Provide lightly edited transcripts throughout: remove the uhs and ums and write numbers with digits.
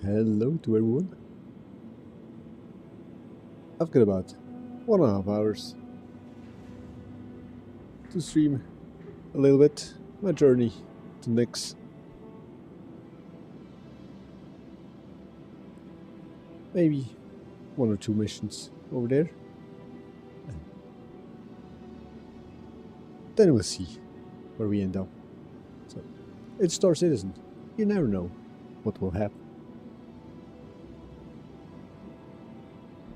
hello to everyone. I've got about 1.5 hours to stream a little bit my journey to Nyx. Maybe 1 or 2 missions over there. Then we'll see where we end up. So, it's Star Citizen. You never know what will happen.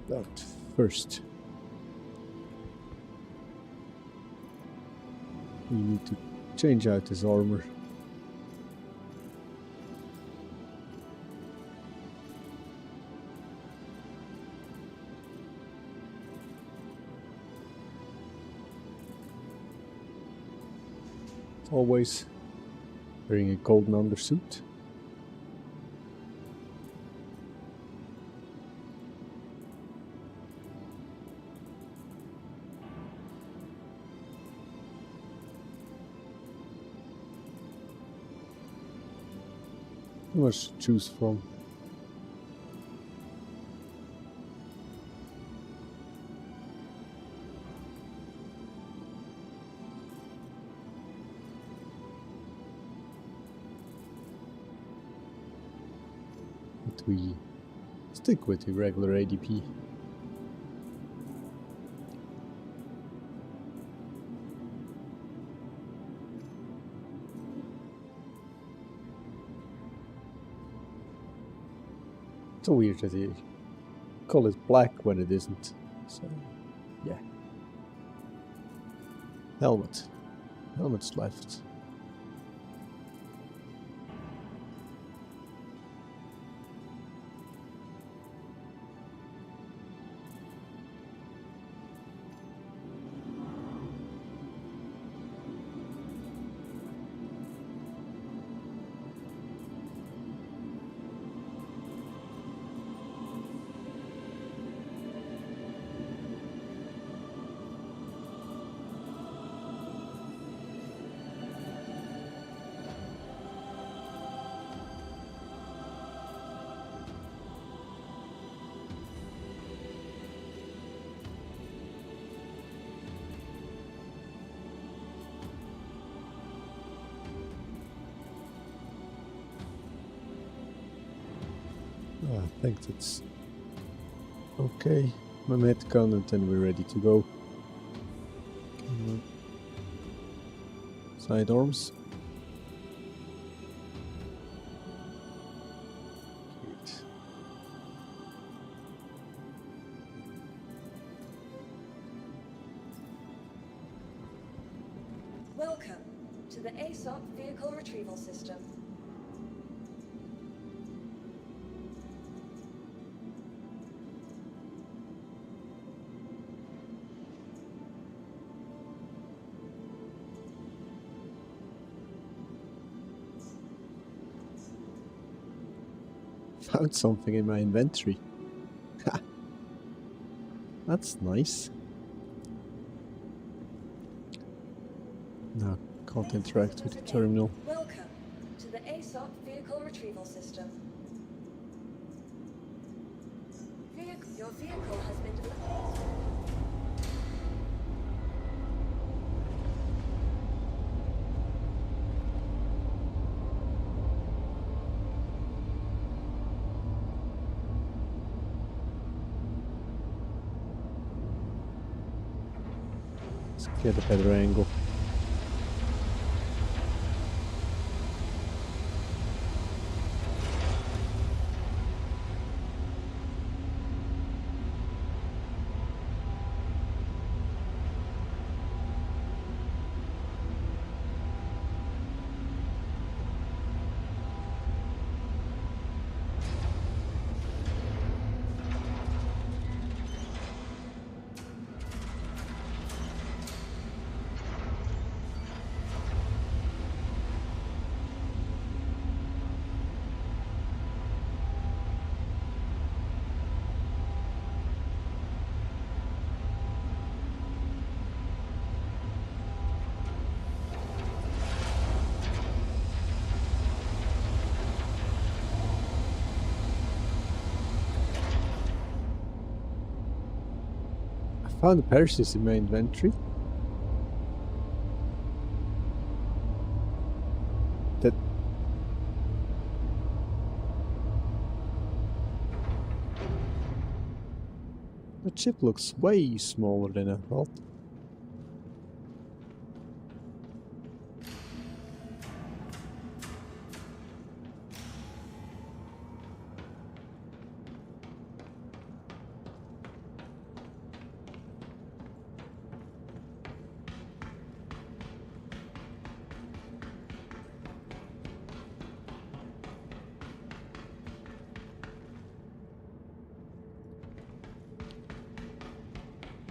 But first, we need to change out this armor. Always wearing a golden undersuit. Too much to choose from. But we stick with the regular ADP. It's so weird that they call it black when it isn't. So, yeah. Helmet. Helmet's left. I think that's okay. My med gun, and then we're ready to go. Sidearms. Great. Welcome to the ASOP Vehicle Retrieval System. Found something in my inventory. That's nice. No, can't interact with the terminal. Welcome to the ASOP Vehicle Retrieval System. Your vehicle has been delivered. Let's get a better angle. found the Perseus in my inventory. The ship looks way smaller than I thought.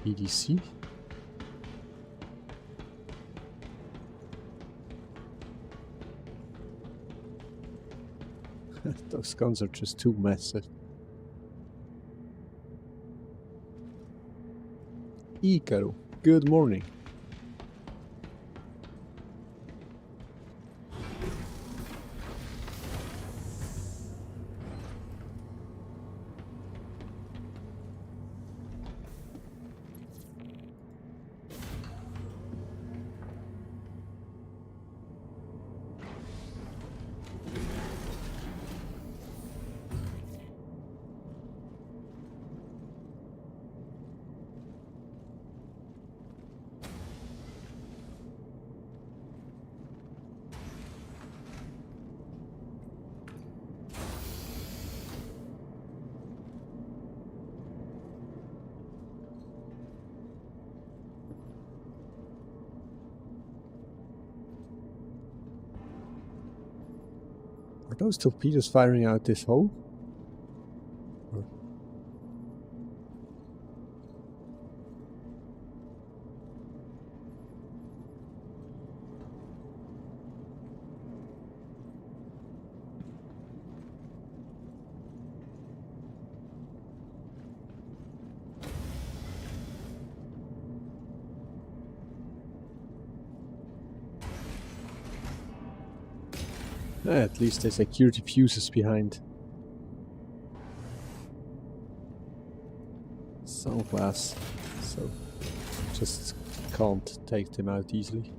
EDC. Those guns are just too massive. Icaro, good morning. Are those torpedoes firing out this hole? Or at least they secured the fuses behind. Some glass, so just can't take them out easily.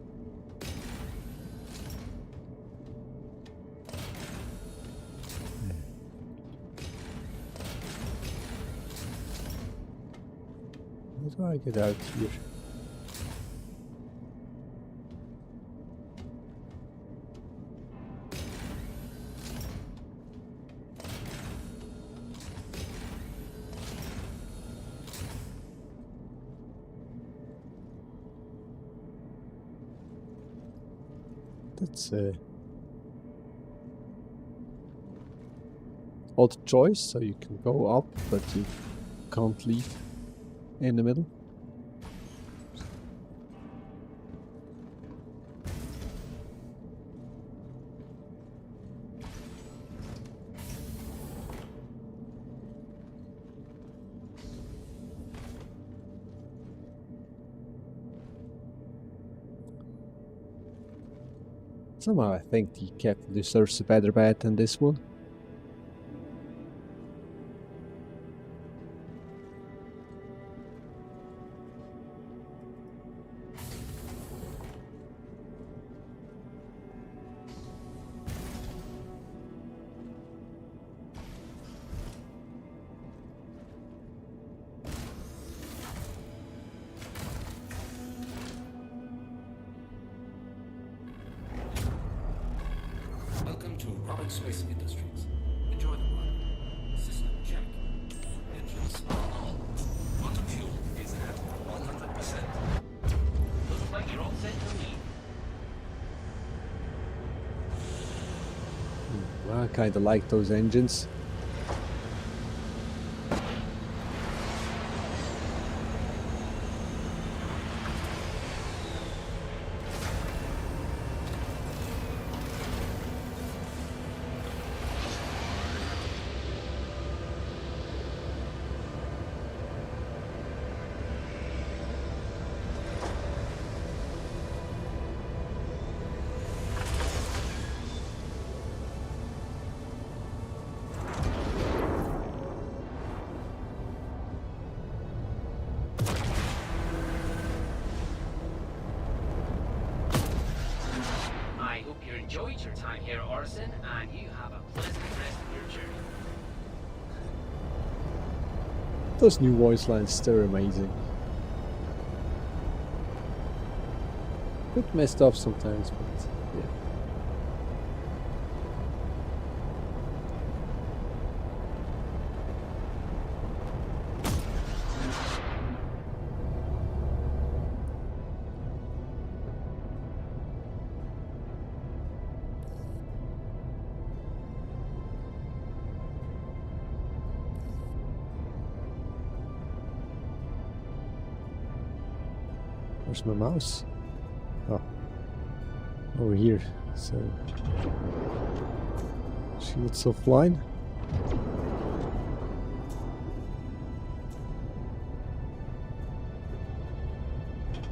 How do I get out here? That's a odd choice, so you can go up, but you can't leave in the middle. Somehow I think the captain deserves a better bed than this one. Space Industries. Enjoy the ride. System check. Engines on. Quantum fuel is at 100%. Looks like you're all set to leave. I kinda like those engines. enjoyed your time here, Orson, and you have a pleasant rest of your journey. Those new voice lines, they're amazing. Bit messed up sometimes, but yeah. Where's my mouse? Oh, over here. So, shields offline.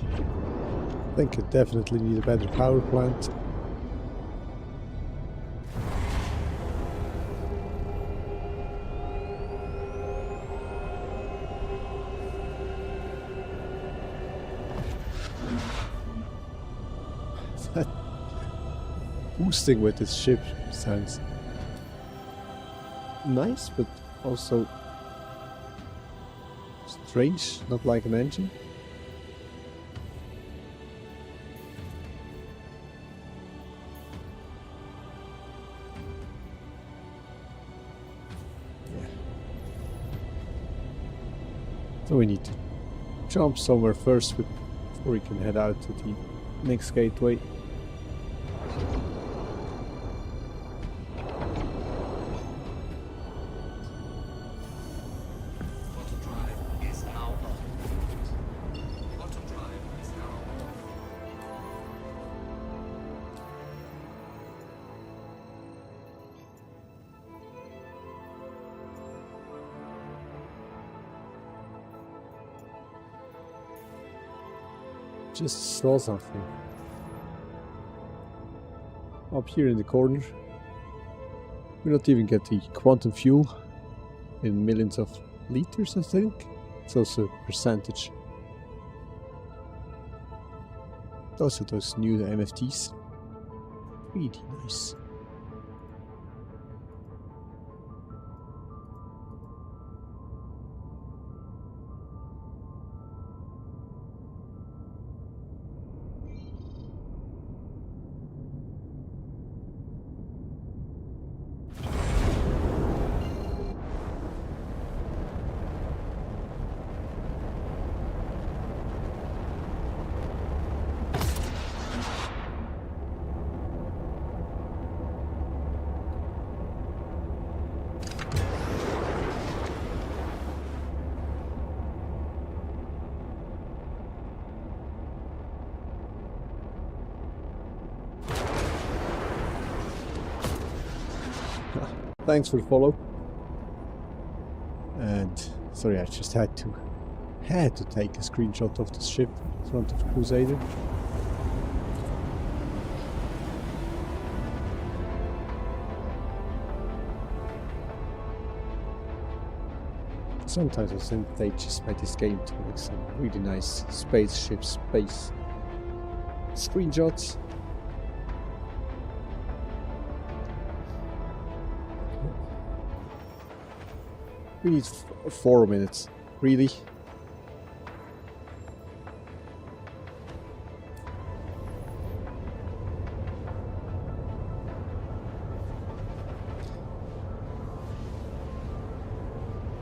I think I definitely need a better power plant. Boosting with this ship sounds nice, but also strange, not like an engine. Yeah. So we need to jump somewhere first before we can head out to the next gateway. Just saw something up here in the corner. We don't even get the quantum fuel in millions of liters, I think. It's also a percentage. Also those new MFTs. Really nice. Thanks for the follow. And sorry, I just had to take a screenshot of the ship in front of the Crusader. Sometimes I think they just made this game to make some really nice spaceship space screenshots. We need 4 minutes, really.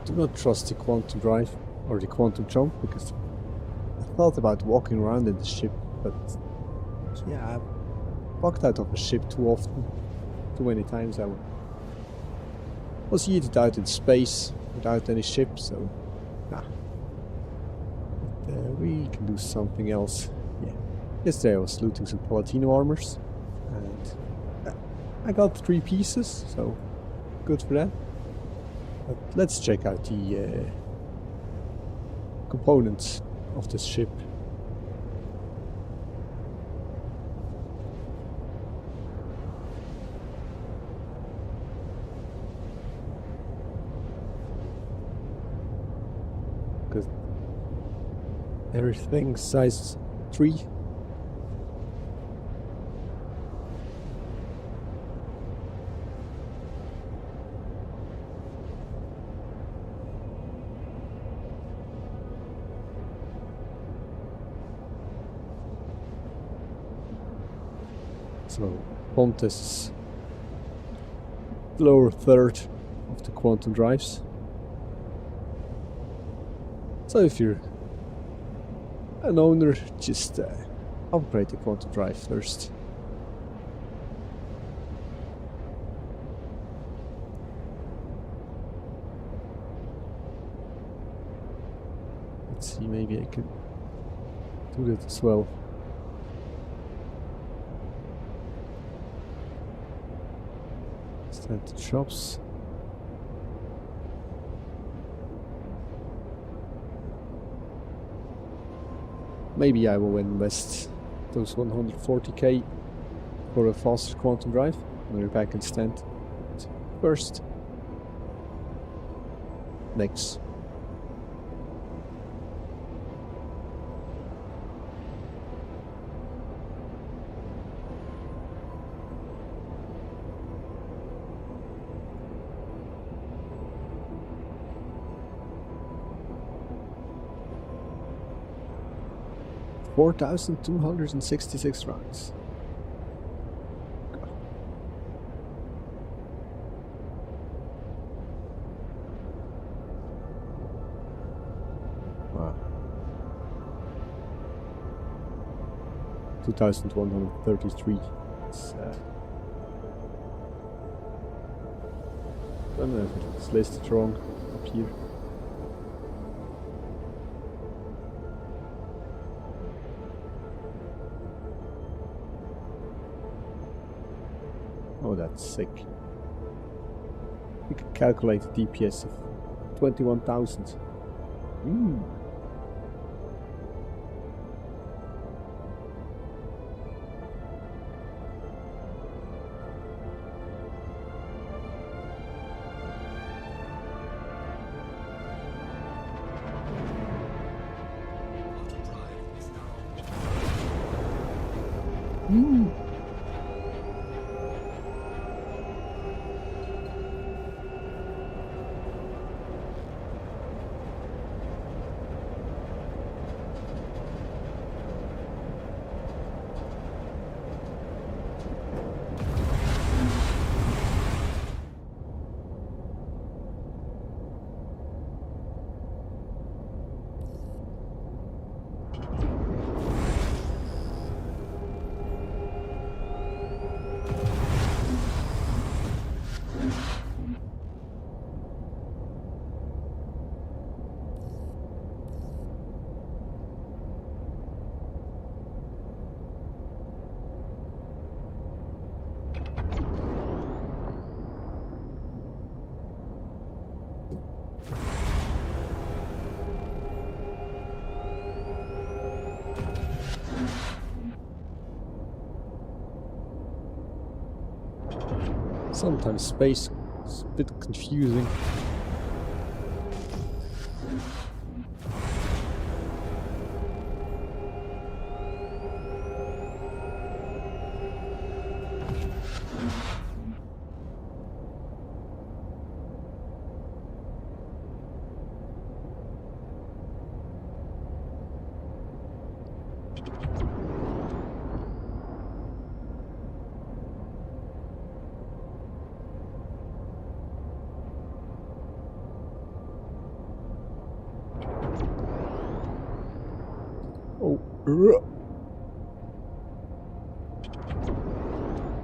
Do not trust the quantum drive or the quantum jump, because I thought about walking around in the ship, but yeah, I've walked out of a ship too often, too many times. I was yeeted out in space without any ship, so nah. But, we can do something else. Yeah. Yesterday I was looting some Palatino armors, and I got 3 pieces, so good for that. But let's check out the components of this ship. Because everything size 3. So Pontes is the lower third of the quantum drives. So if you're an owner, just upgrade the quantum drive first. Let's see, maybe I can do that as well. Stand the shops. Maybe I will invest those 140k for a faster quantum drive. Maybe I can stand first. Next. $4,266 rounds. Wow. 2,133. It's, I don't know if it's listed wrong up here. Oh, that's sick. You can calculate the DPS of 21,000. Sometimes space is a bit confusing. Oh,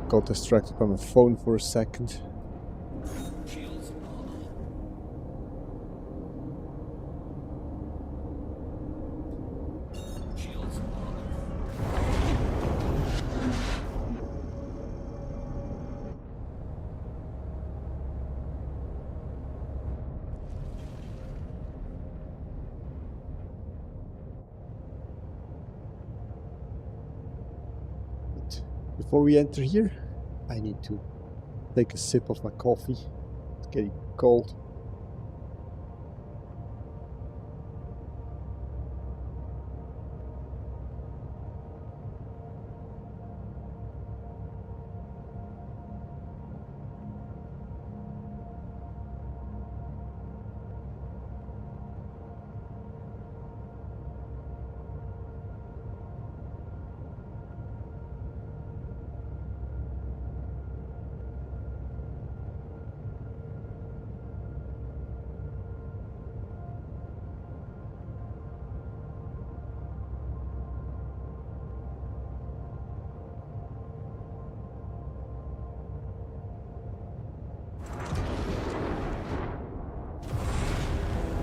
got distracted by my phone for a second. Shields on. Shields on. Before we enter here, I need to take a sip of my coffee. It's getting cold.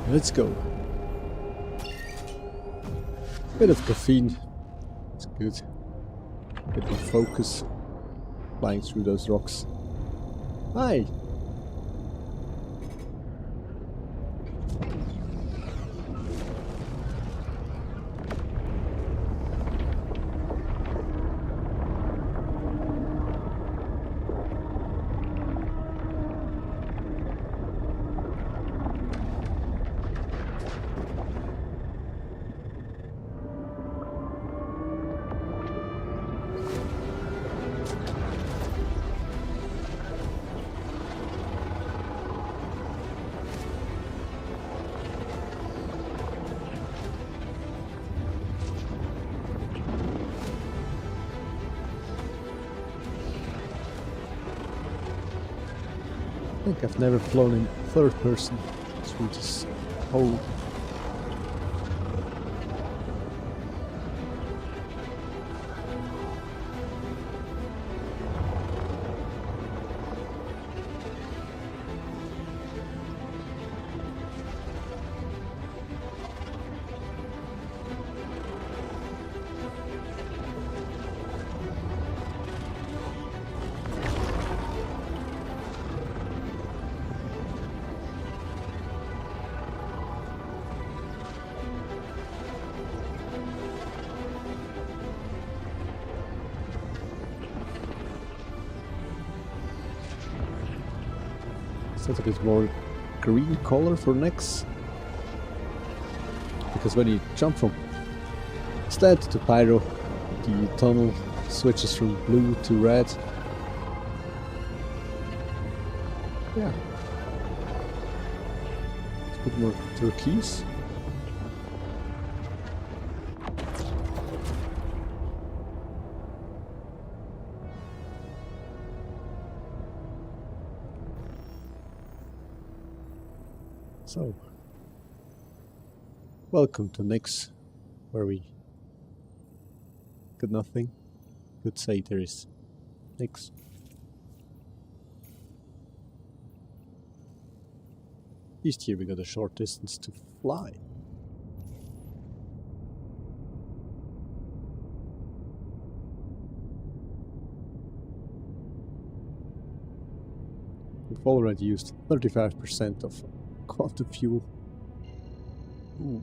Let's go. Bit of caffeine. It's good. Bit of focus. Flying through those rocks. Hi! I think I've never flown in third person through this hole. Set a bit more green color for necks, because when you jump from sled to pyro, the tunnel switches from blue to red. Yeah, it's a bit more turquoise. So, welcome to Nyx, where we could nothing. Could say there is Nyx. At least here we got a short distance to fly. We've already used 35% of quantum fuel. Ooh.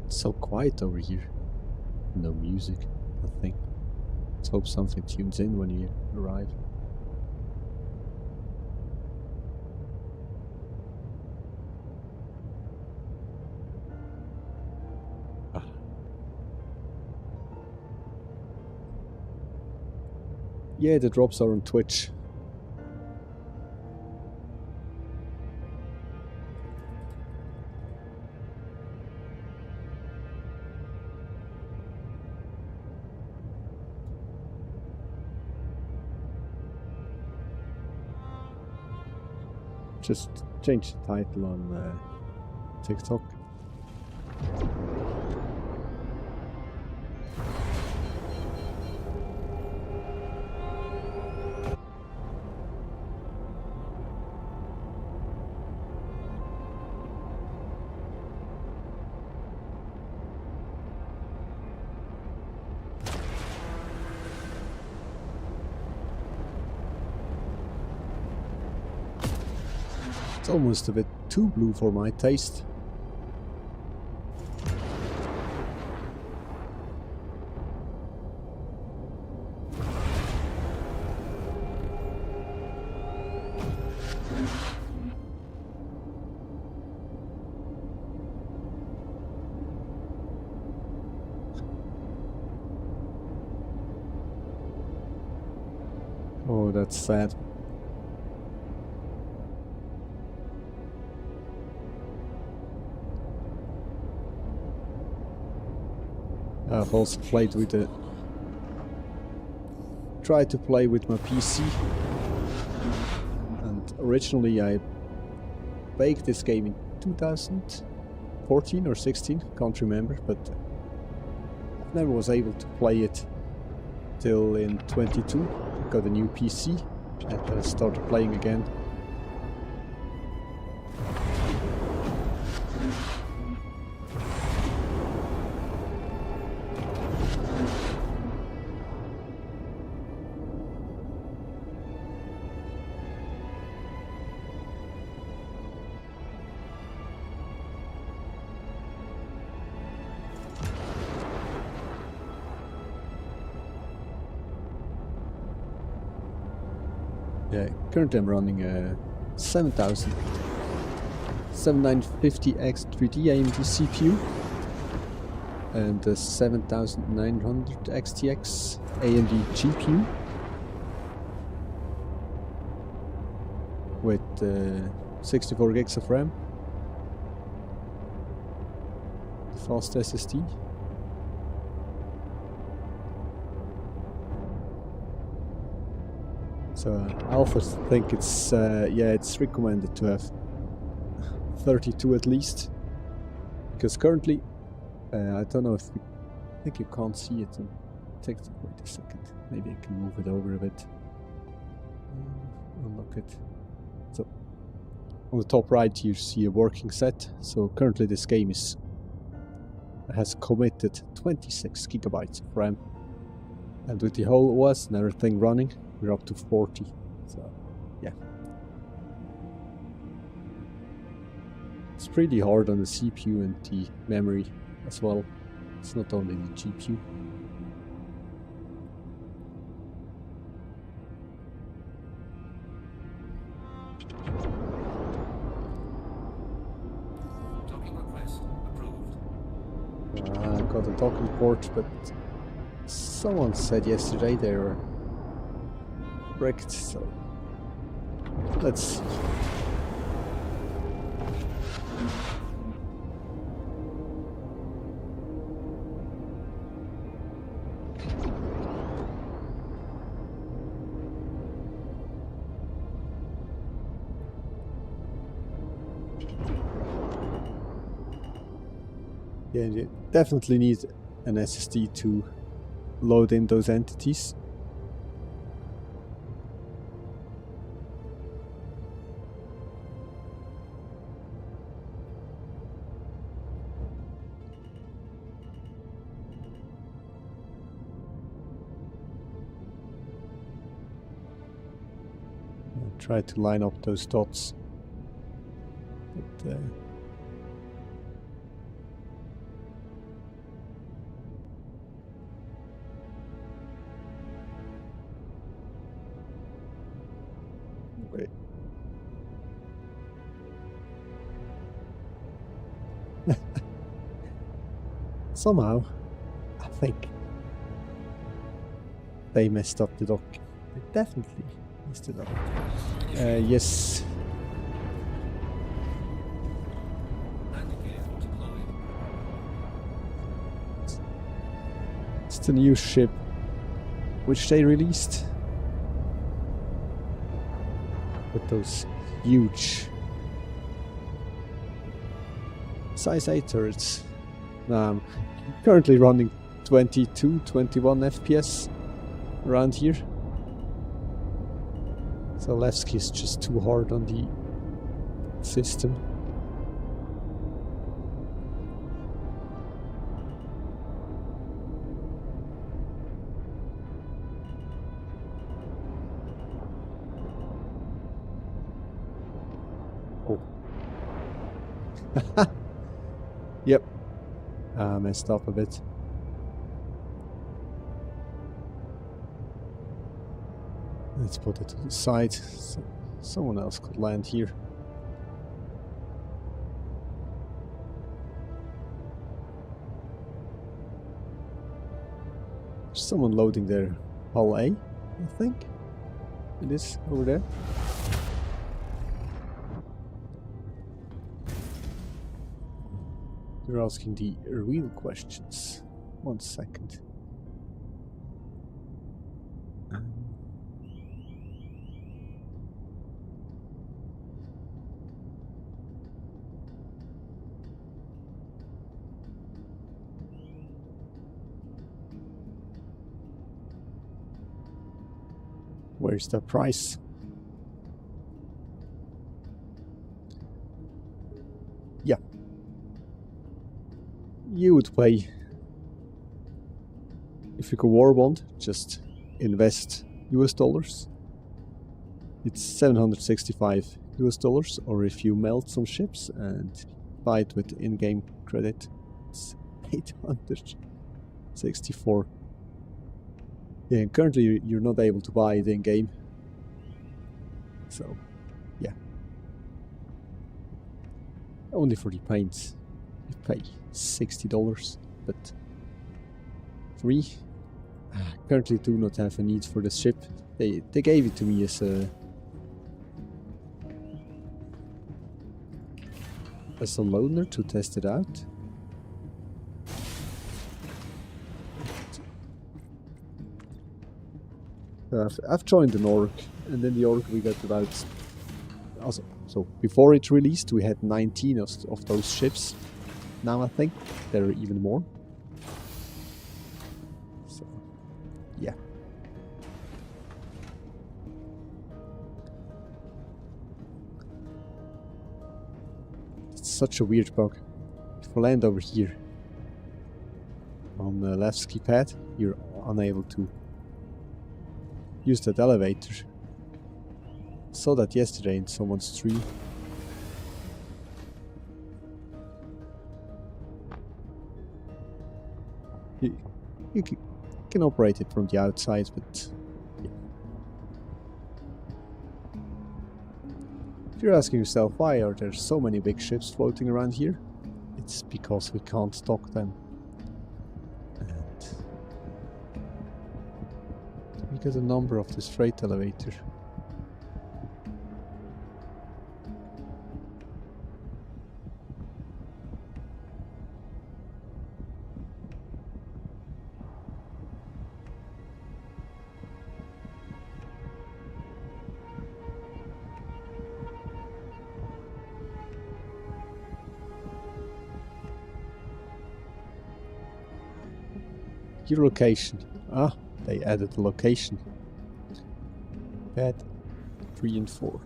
It's so quiet over here. No music, nothing. Let's hope something tunes in when you arrive. Ah. Yeah, the drops are on Twitch. Just change the title on TikTok. It's almost a bit too blue for my taste. Oh, that's sad. I've also played with the... tried to play with my PC. And originally I baked this game in 2014 or 16, can't remember, but I never was able to play it till in 22. Got a new PC and I started playing again. Yeah, currently I'm running a 7950X 3D AMD CPU and a 7900 XTX AMD GPU with 64 gigs of RAM, fast SSD. So I also think it's yeah, it's recommended to have 32 at least, because currently I don't know if I think you can't see it. Wait a second, maybe I can move it over a bit. Unlock it. So on the top right you see a working set. So currently this game has committed 26 gigabytes of RAM, and with the whole OS and everything running, we're up to 40, so yeah. It's pretty hard on the CPU and the memory as well. It's not only the GPU. Docking request approved. I got a docking port, but someone said yesterday they were bricked, so let's see. Yeah, you definitely need an SSD to load in those entities. Try to line up those dots, but wait. Somehow, I think they messed up the dock. They definitely messed it up. Yes. It's the new ship which they released with those huge size 8 turrets. Currently running 22, 21 FPS around here. So Levski is just too hard on the system. Oh. Yep. Messed up a bit. Let's put it to the side so someone else could land here. There's someone loading their hull A, I think. It is over there. You're asking the real questions. 1 second. Where's the price? Yeah. You would pay, if you go war bond, just invest US dollars. It's 765 US dollars, or if you melt some ships and buy it with in-game credit, it's 864. Yeah, and currently you're not able to buy it in-game. So, yeah. Only for the paints you pay $60, but free. Currently do not have a need for the ship. They gave it to me as a loaner to test it out. I've joined an org, and in the org we got about... Also, so before it released we had 19 of those ships. Now I think there are even more. So, yeah. It's such a weird bug. If you land over here on the Levski pad, you're unable to use that elevator. Saw that yesterday in someone's stream. You can operate it from the outside, but yeah. If you're asking yourself why are there so many big ships floating around here, it's because we can't stock them. And we got a number of this freight elevator. Your location. Ah, they added the location. Pad 3 and 4.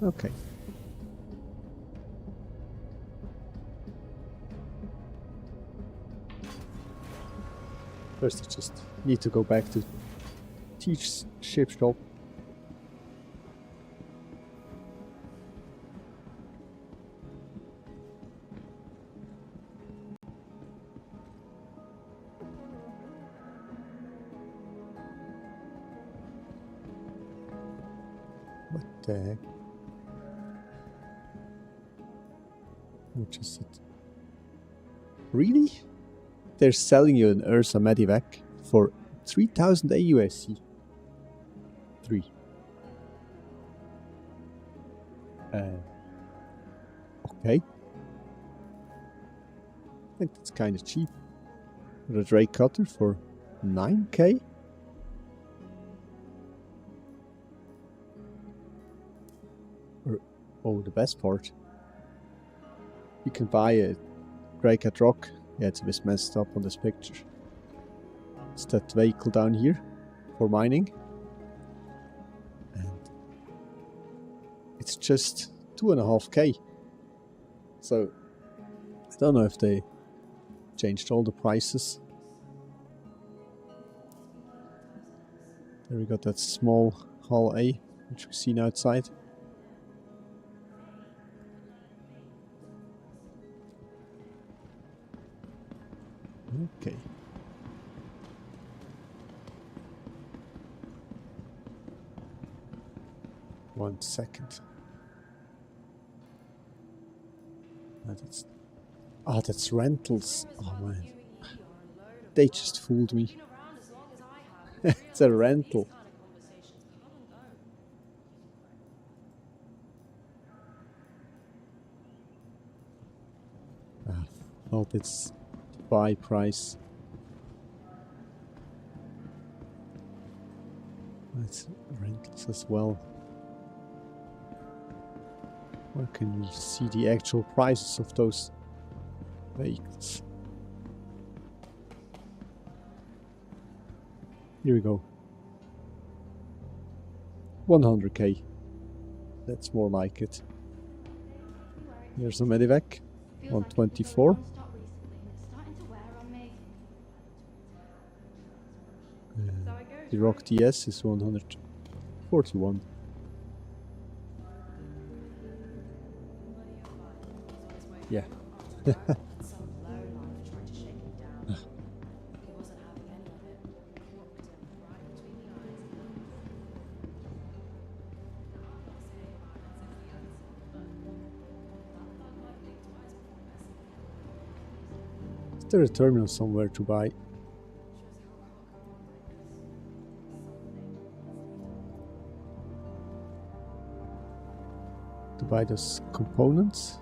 Okay. First I just need to go back to teach ship shop. What the heck? Which is it? Really? They're selling you an Ursa Medivac for 3000 AUSC. 3. Okay. I think that's kind of cheap. The Drake Cutter for 9k? Oh, the best part. You can buy a Drake at Rock Yeah, it's a bit messed up on this picture. It's that vehicle down here for mining. And it's just 2.5k. So I don't know if they changed all the prices. There we got that small hull A, which we've seen outside. Okay. One second. That's rentals. Oh man. They just fooled me. It's a rental. Thought it's the buy price. It's rentals as well. Where can we see the actual prices of those vehicles? Here we go. 100k. That's more like it. Here's a medivac. 124. The Rock DS is 141. Yeah. Is there a terminal somewhere to buy? To buy those components?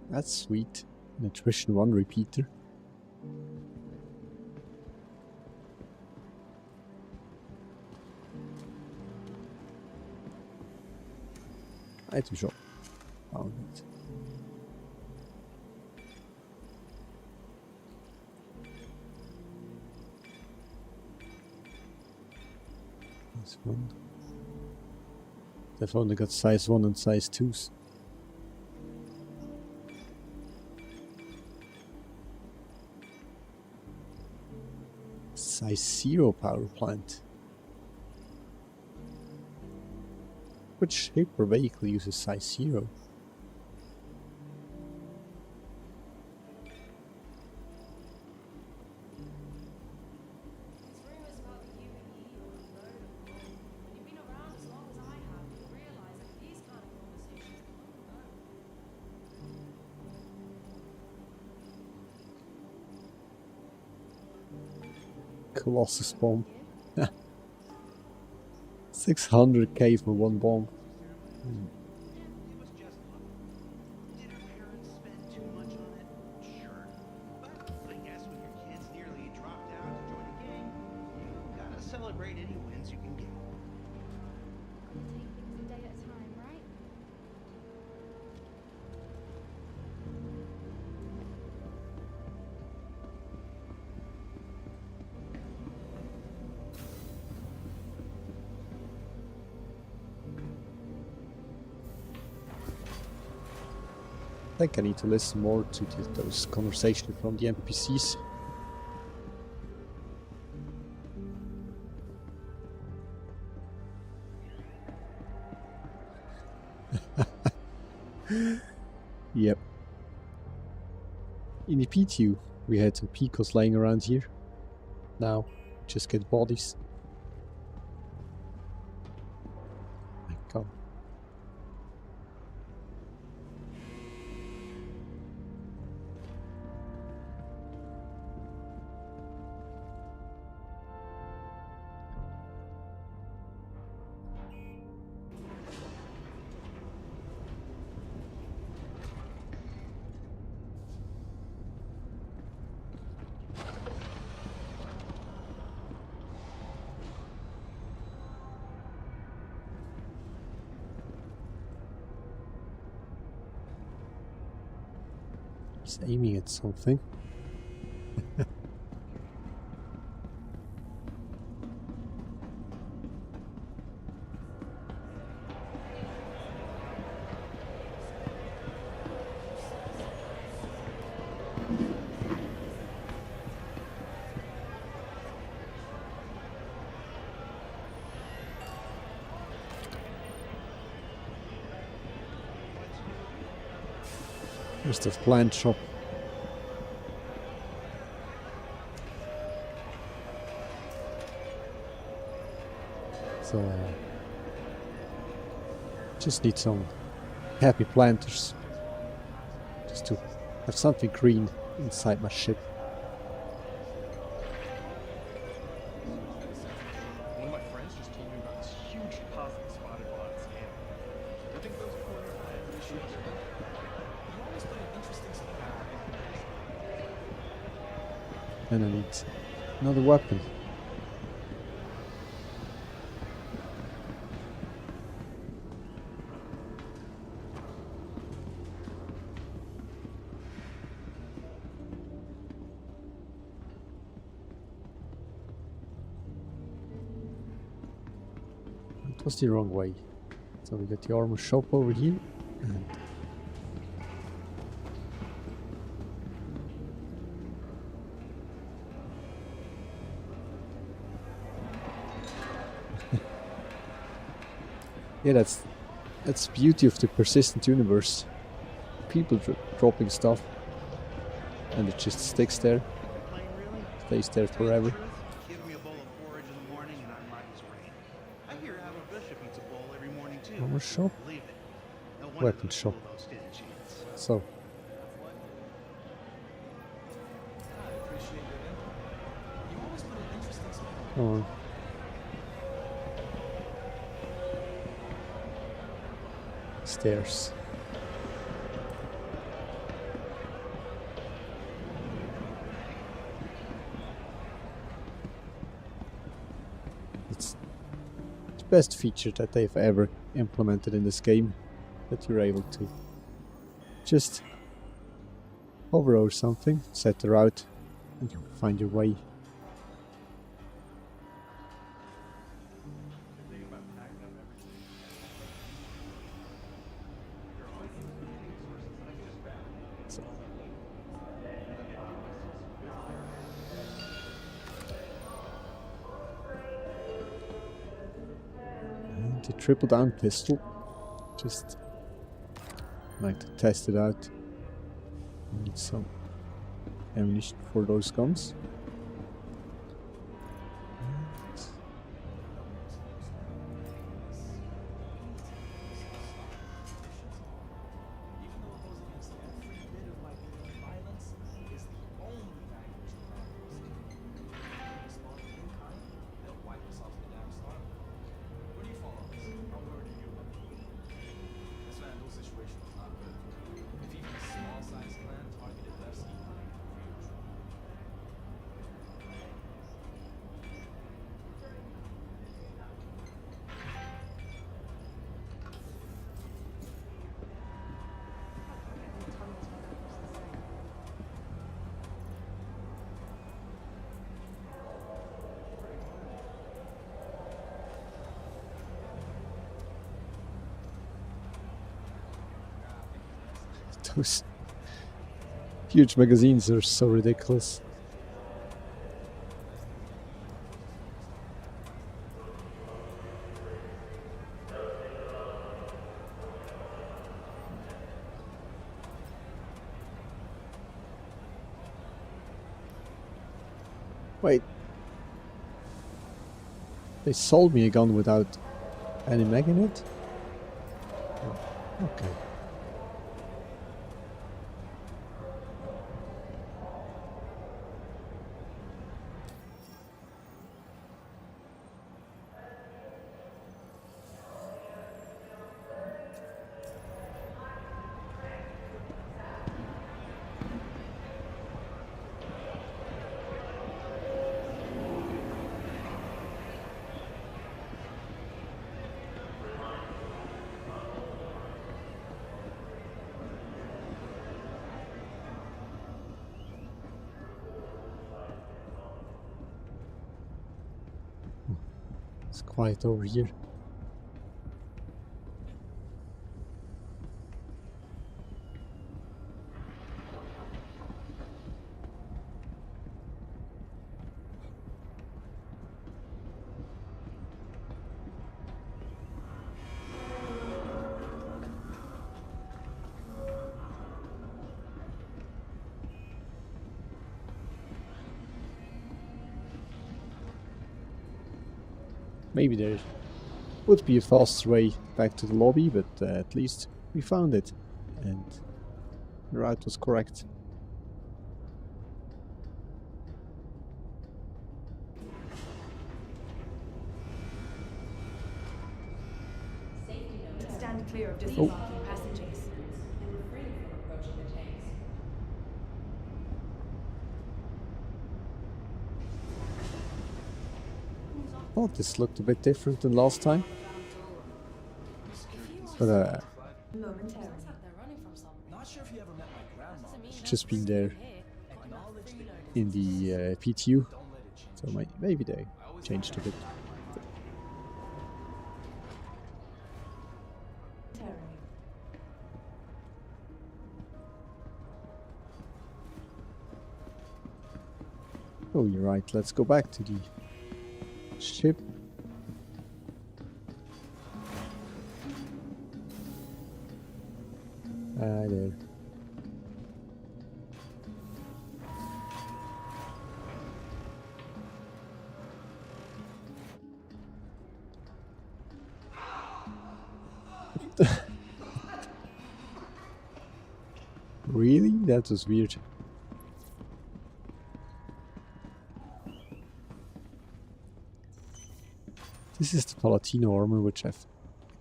That's sweet. An attrition 1 repeater. Item shop. Found it. This one. They've only got size 1 and size 2s. Size 0 power plant. Which ship or vehicle uses size 0? Colossus bomb. 600k for one bomb. Did her parents spend too much on it? Sure. But I guess when your kids nearly dropped out to join a gang, you gotta celebrate any wins you can get. Take things a day at a time, right? I think I need to listen more to those conversations from the NPCs. Yep. In the P2, we had some Picos lying around here. Now, just get bodies. My god. He's aiming at something. There's the plant shop. So just need some happy planters just to have something green inside my ship. One of my friends just told me about this huge deposit spotted while it's scanning. I think those are corner issues. You always put an interesting stuff out. And I need another weapon. It was the wrong way. So we got the armor shop over here. And yeah, that's the beauty of the persistent universe. People dropping stuff, and it just sticks there, Plane really? stays there Tell you the forever. truth, give me a bowl of porridge in the morning and I'm right as rain. I hear Admiral Bishop eats a bowl every morning too. Armor shop, Believe it. No wonder weapon those shop. bulldogs did a chance. So I appreciate your input. You always put an interesting spin on it. come on. Stairs. It's the best feature that they've ever implemented in this game, that you're able to just hover over something, set the route, and you find your way. So. And the triple down pistol. Just like to test it out. Need some ammunition for those guns. Even though it goes against every bit of my belief, violence is the only language of progress. Respond in kind, they'll wipe us off the damn star. Where do you fall on this? I'll go to you. This Vandal situation was not good. If even a small-sized clan targeted Levski, we're in real trouble. Those huge magazines are so ridiculous. Wait. They sold me a gun without any mag in it? Oh, okay. quiet over here. Maybe there would be a faster way back to the lobby, but at least we found it, and the route was correct. Stand clear of Oh. disembarking passengers. And refrain from approaching the tanks. Thought this looked a bit different than last time, but Momentarily. They're running from something. Not sure if you ever met my grandma. just been there Acknowledge that in the PTU, don't let it change. so maybe they changed a bit. Momentarily. Oh, you're right. Let's go back to the ship. There. Really? That was weird. This is the Palatino armor, which I've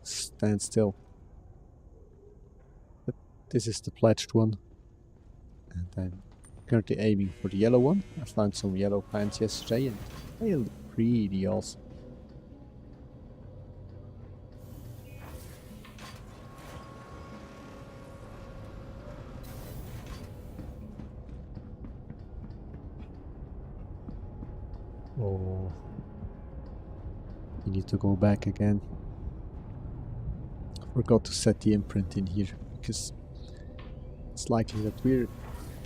stand still. But this is the pledged one. And I'm currently aiming for the yellow one. I found some yellow pants yesterday and they look pretty awesome. Oh, you need to go back again. Forgot to set the imprint in here because it's likely that we're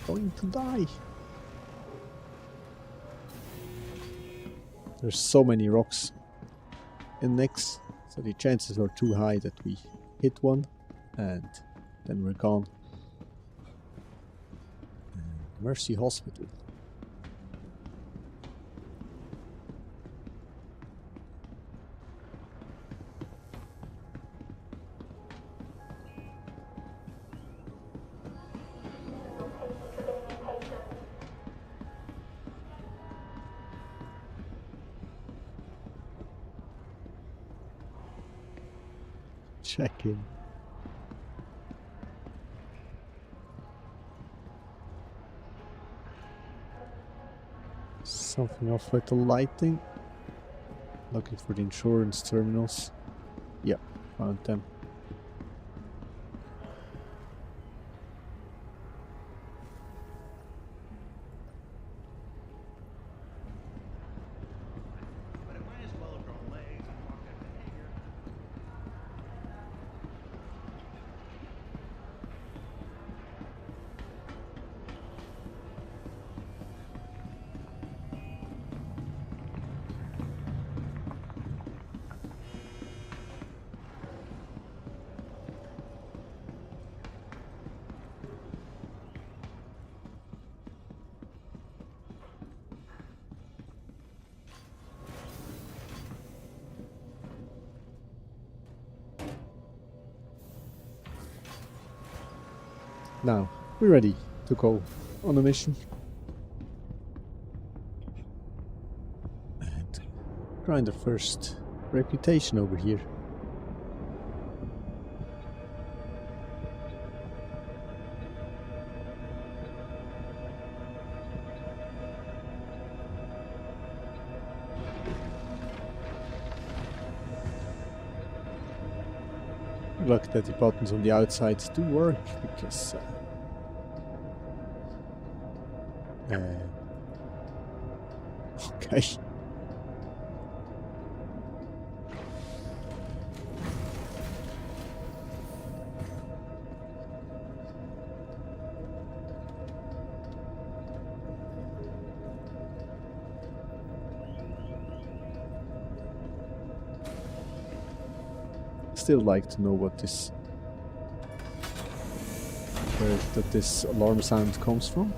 going to die. There's so many rocks in Nyx, so the chances are too high that we hit one and then we're gone. Mercy Hospital. Check in. Something off with the lighting. Looking for the insurance terminals. Yep, found them. But it might as well have grown legs and walked out the hangar. Now, we're ready to go on a mission. And grind the first reputation over here. Look that the buttons on the outside do work because okay. Still like to know what this where that this alarm sound comes from.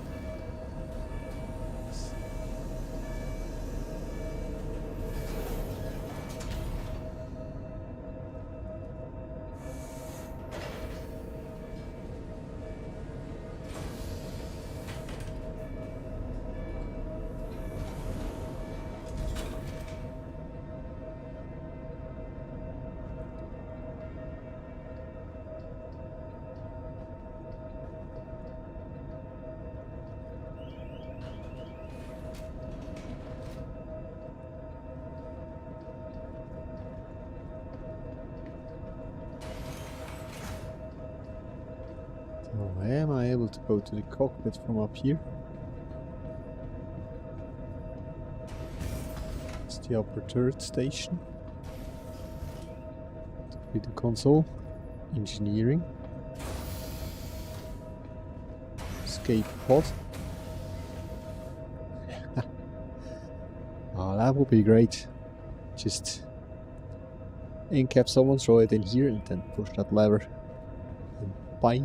So am I able to go to the cockpit from up here? It's the upper turret station. With the console. Engineering. Escape pod. Oh, that would be great. Just in-cap someone, throw it in here, and then push that lever. And bye.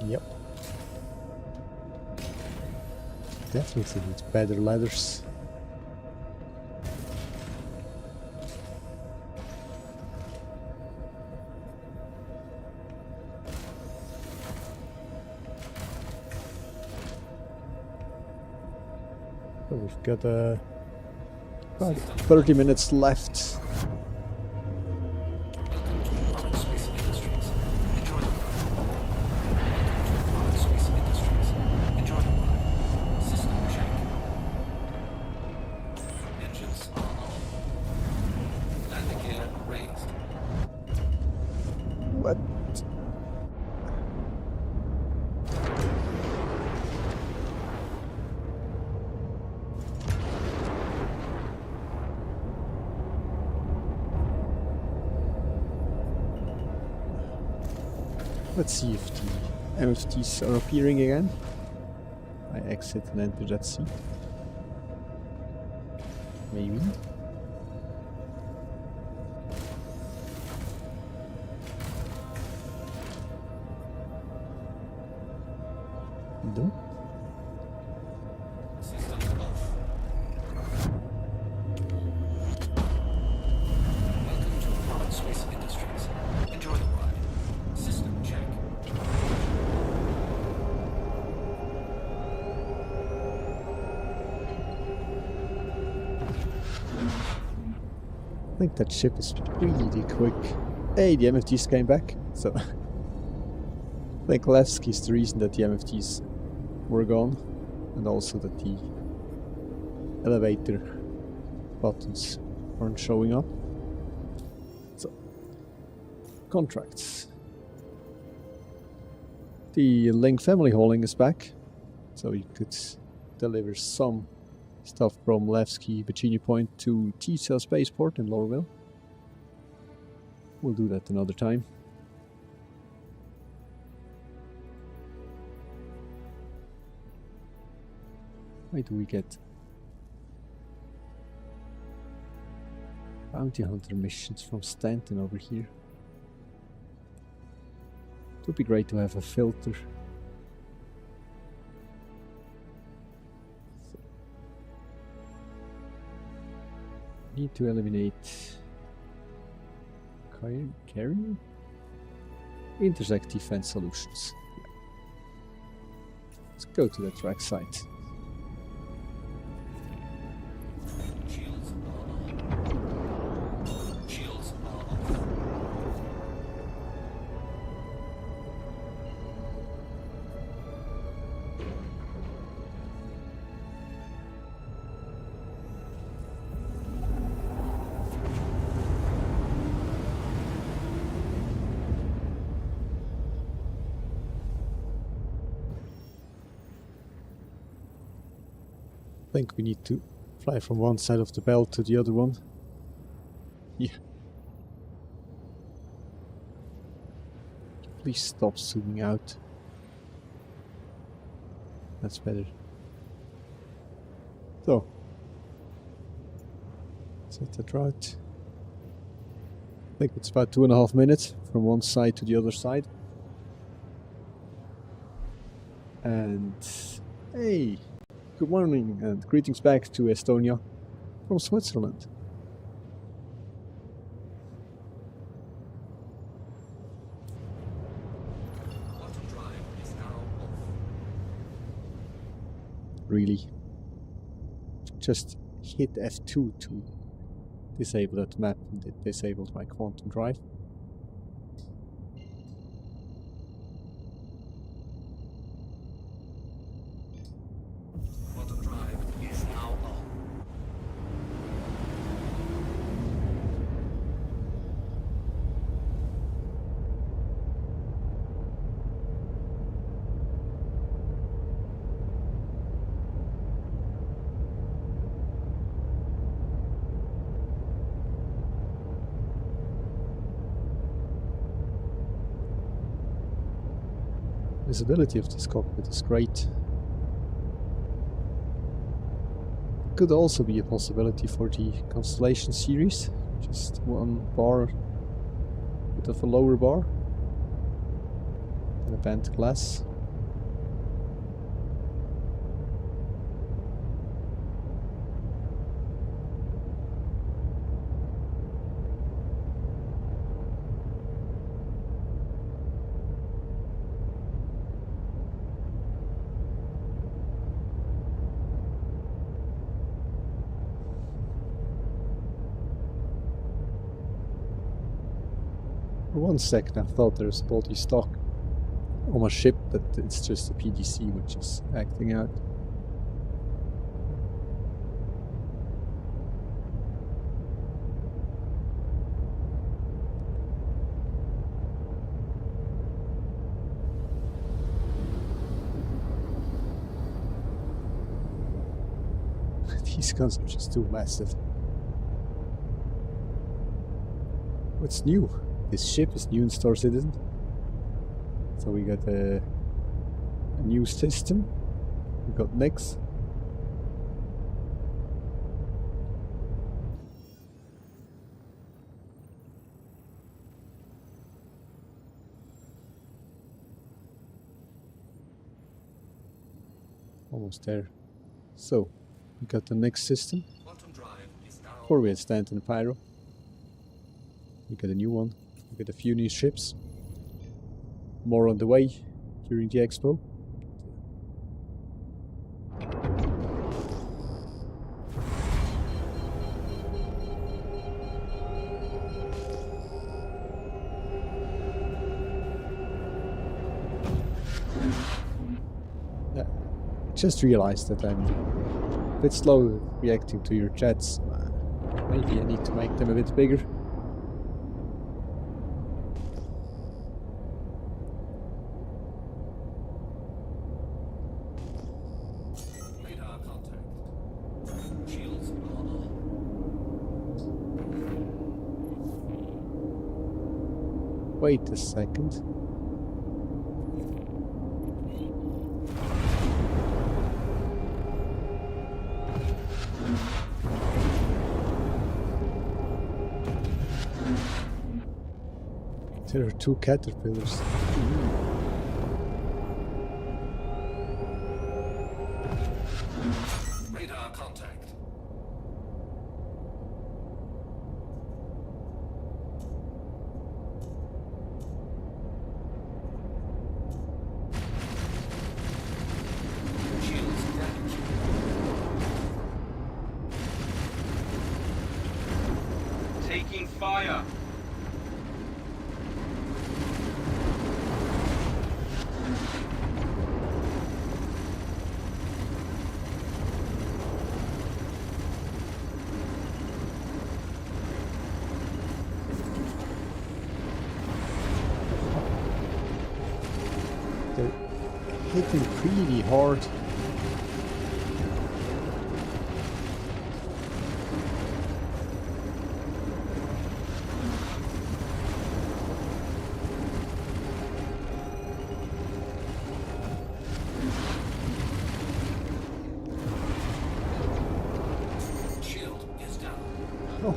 Yep. Definitely need better ladders. So we've got about 30 minutes left. Product Space Industries. Enjoy the ride. Product Space Industries. Enjoy the ride. System check. Engines are on. Landing gear raised. What? Let's see if the MFTs are appearing again. I exit and enter that seat. Maybe. No. Systems off. Welcome to Product Space Industries. Enjoy the ride. System check. I think that ship is really quick. Hey, the MFTs came back. So I think Levski is the reason that the MFTs were gone, and also that the elevator buttons aren't showing up. So, contracts. The Link family hauling is back, so you could deliver some stuff from Levski, Virginia Point to T-Cell Spaceport in Lorville. We'll do that another time. Why do we get bounty hunter missions from Stanton over here? It would be great to have a filter. Need to eliminate carrier? Intersect defense solutions. Yeah. Let's go to the track site. Shields are on. Shields are off. I think we need to Fly from one side of the belt to the other one. Yeah. Please stop zooming out. That's better. So. Set that right. I think it's about 2.5 minutes from one side to the other side. And hey, good morning and greetings back to Estonia from Switzerland. Quantum drive is now off. Really? Just hit F2 to disable that map and it disabled my quantum drive. Quantum drive is now on. Visibility of this cockpit is great. Could also be a possibility for the Constellation series. Just one bar, bit of a lower bar. And a bent glass. For one second I thought there was body stock on my ship, but it's just a PDC which is acting out. These guns are just too massive. What's new? This ship is new in Star Citizen. So we got a new system. We got Nex. Almost there. So, we got the Nex system. Quantum drive is now Before we had Stanton and Pyro. We got a new one. We got a few new ships. More on the way during the expo. Yeah, I just realized that I'm a bit slow reacting to your chats. Maybe I need to make them a bit bigger. radar contact. Shields are on. Wait a second. There are two caterpillars. Radar contact. Shields damaged. Taking fire. They're hitting pretty hard. Oh.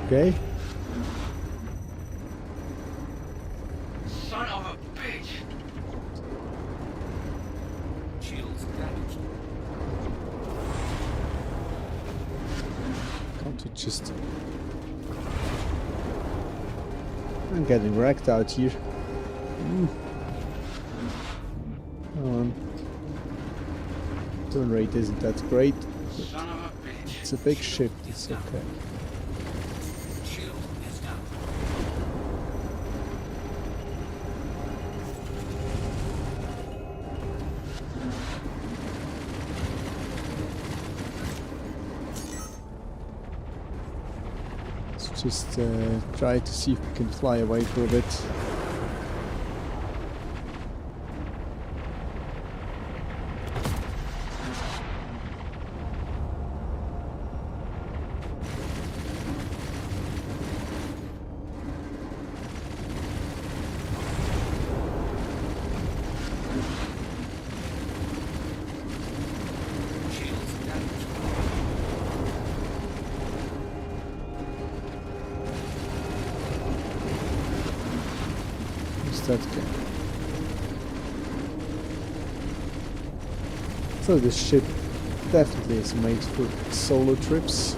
Okay. Son of a bitch! Shields damaged. Can't we just... I'm getting wrecked out here. Come on. Turn rate isn't that great. Son of a bitch! It's a big ship, it's okay. Shield is down. Let's just try to see if we can fly away for a bit. Shields damaged. What's that again? So this ship definitely is made for solo trips.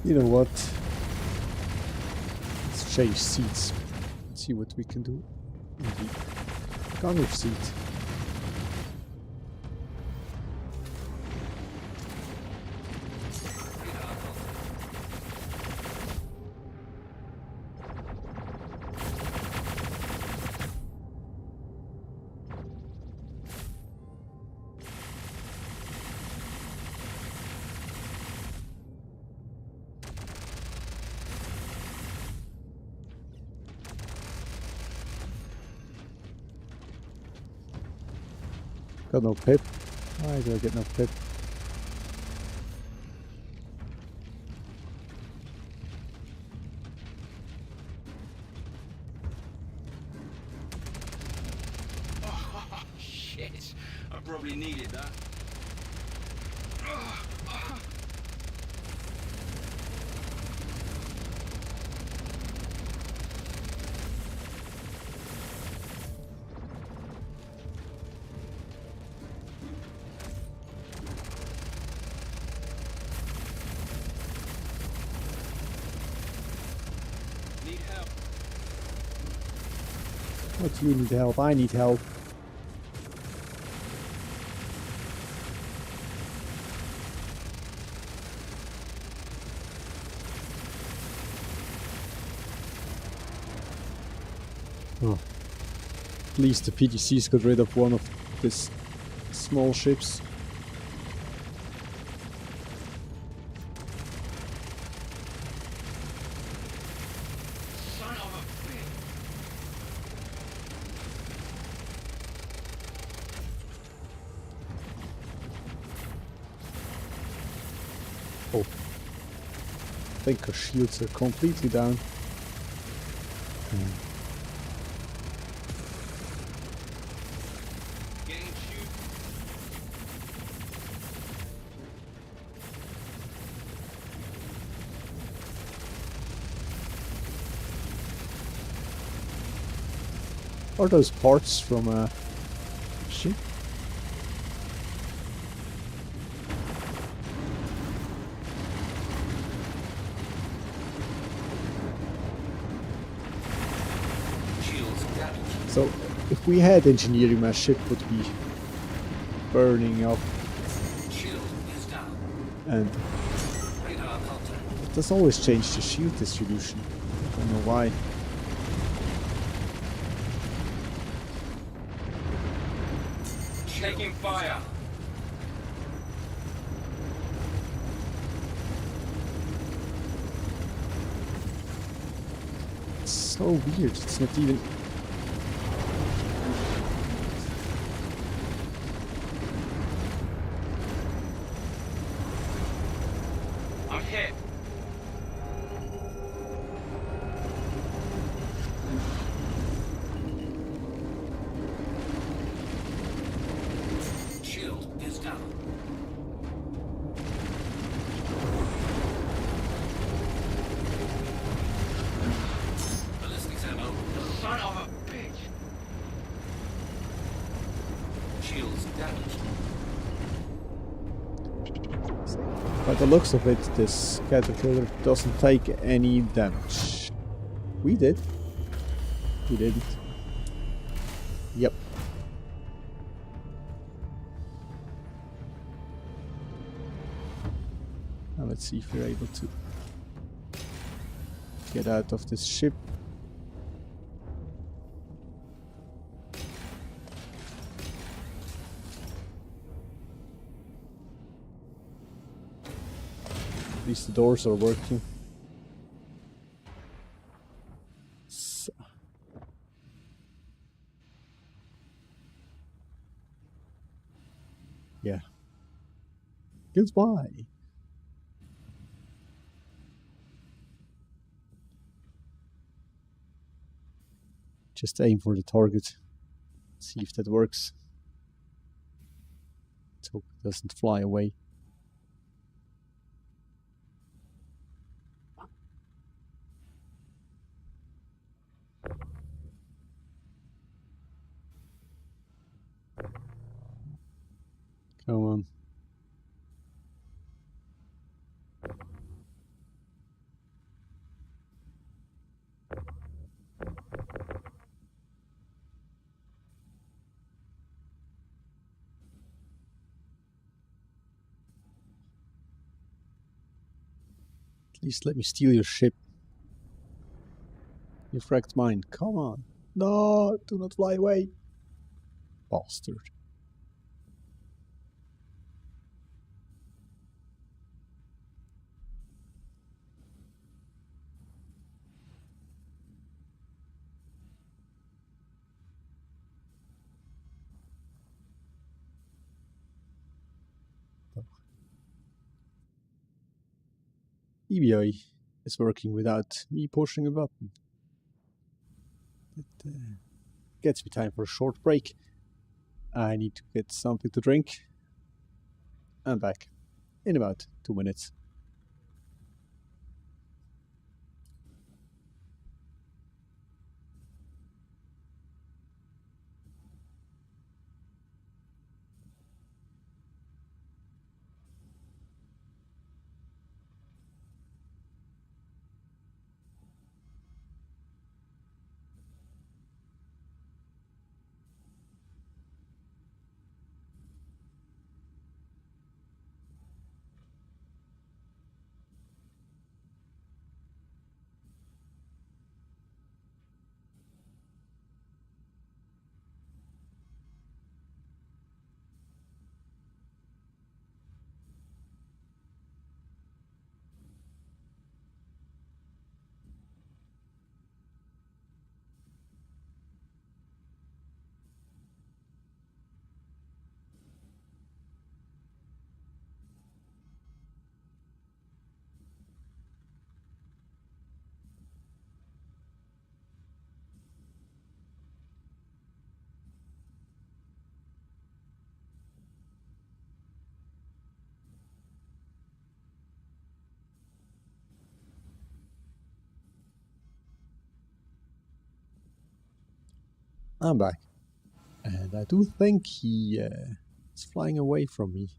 You know what? Let's change seats. See what we can do. Indeed. Gunner seat. Got no pip. Why do I get no pip? Oh, shit. I probably needed that. Need help. What do you need help? I need help. Oh. At least the PDCs got rid of one of these small ships. Son of a bitch! Oh. I think our shields are completely down. Getting shoot. Are those parts from a ship? Shields damaged. So, if we had engineering, my ship would be burning up, Shield is down. and Radar contact. it does always change the shield distribution. I don't know why. Taking fire. so weird. It's not even. I'm hit. Shield is down. Ballistics ammo. Son of a bitch. Shields damaged. By the looks of it, this caterpillar doesn't take any damage. We did. We didn't. Yep. Now let's see if we're able to get out of this ship. At least the doors are working. So. Yeah. Goodbye. Just aim for the target. See if that works. Let's hope it doesn't fly away. Come on. At least let me steal your ship. You fracked mine. Come on. No, do not fly away. Bastard. EBI is working without me pushing a button. It gets me time for a short break. I need to get something to drink. I'm back in about 2 minutes. I'm back. And I do think he is flying away from me.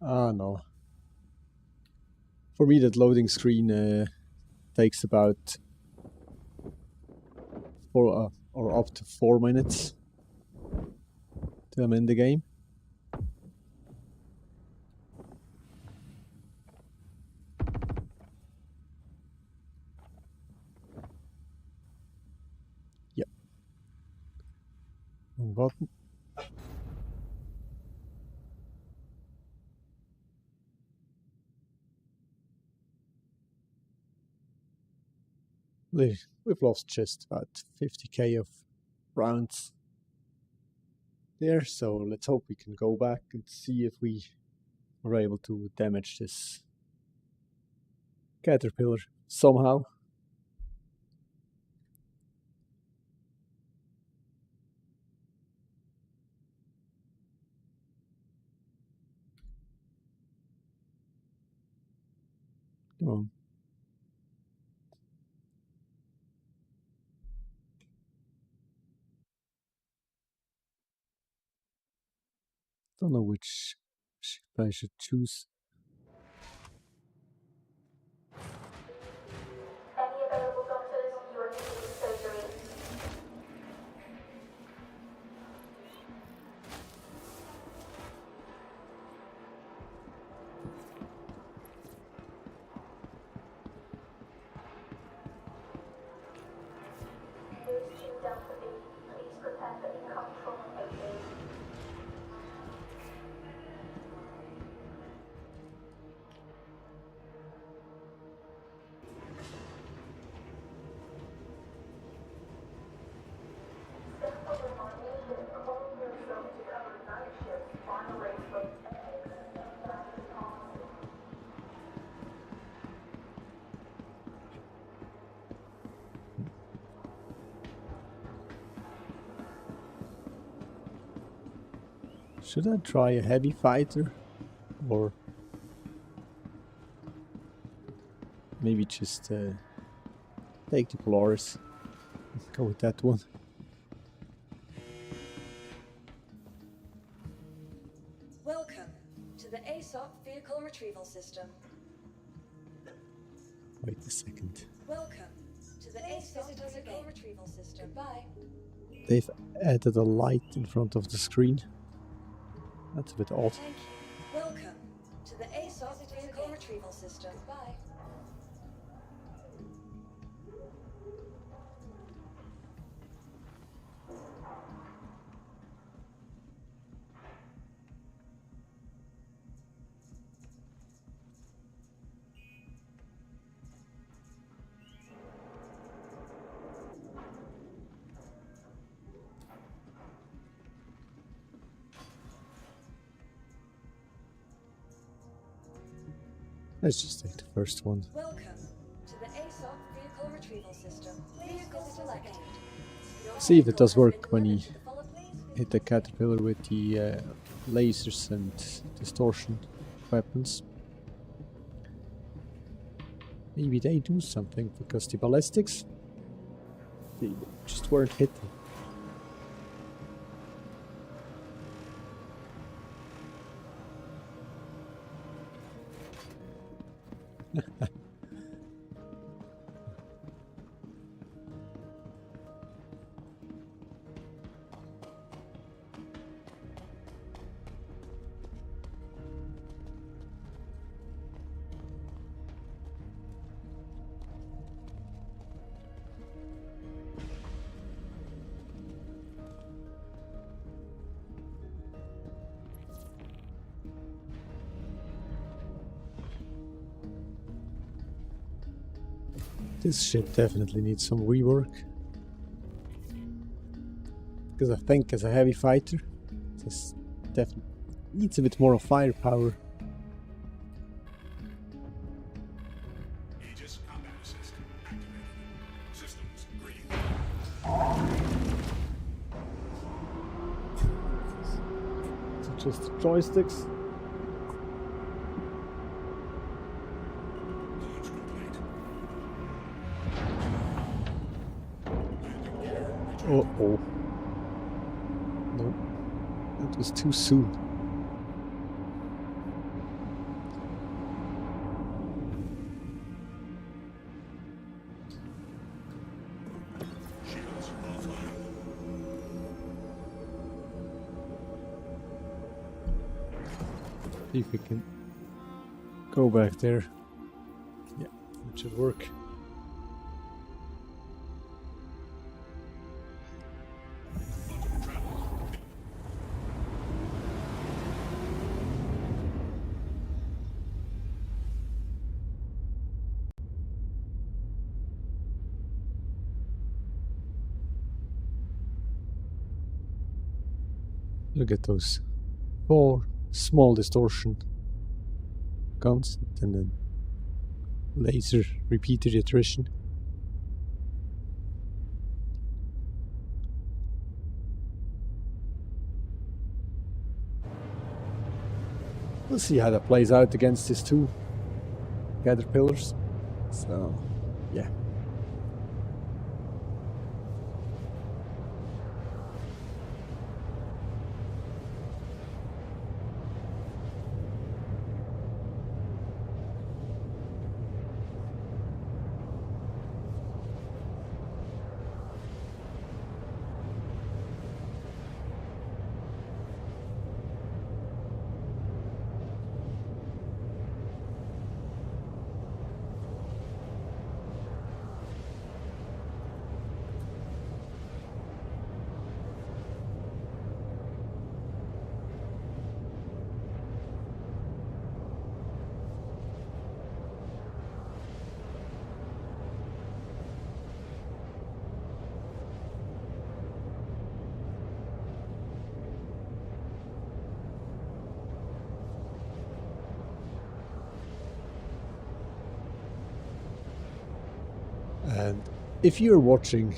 Ah, no. For me, that loading screen takes about 4 or up to 4 minutes till I'm in the game. Yep. Wrong button. We've lost just about 50k of rounds there, so let's hope we can go back and see if we are able to damage this caterpillar somehow. Come on. Don't know which ship I should choose. Any available doctors? You are needing surgery. Here's 2 Delta B. Please prepare for incoming trauma cases. Should I try a heavy fighter, or maybe just take the Polaris? Go with that one. Welcome to the ASOP vehicle retrieval system. Wait a second. Welcome to the ASOP vehicle retrieval system. Goodbye. They've added a light in front of the screen. That's a bit odd. Thank you. Welcome to the ASOP vehicle retrieval system. Bye. Let's just take the first one. Welcome to the ASOP vehicle retrieval system. Vehicle selected. See if it does work when you hit the caterpillar with the lasers and distortion weapons. Maybe they do something, because the ballistics, they just weren't hitting. This ship definitely needs some rework. Because I think as a heavy fighter, this definitely needs a bit more of firepower. Aegis combat assist activated. Systems green. So just joysticks. Launch complete. Uh-oh. No, that was too soon. Shields offline. See if we can go back there. Yeah, that should work. Look at those 4 small distortion guns and then laser repeated attrition. We'll see how that plays out against these 2 caterpillars. So, yeah. And if you're watching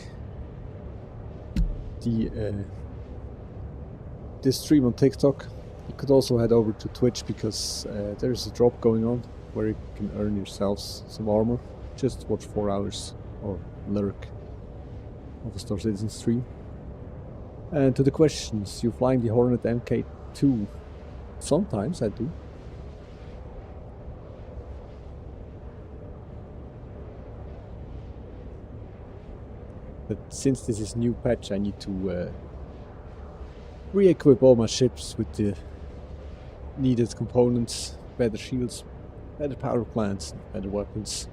this stream on TikTok, you could also head over to Twitch because there's a drop going on where you can earn yourselves some armor. Just watch 4 hours or lurk of a Star Citizen stream. And to the questions, you flying the Hornet Mk2? Sometimes I do. But since this is new patch, I need to re-equip all my ships with the needed components, better shields, better power plants, better weapons.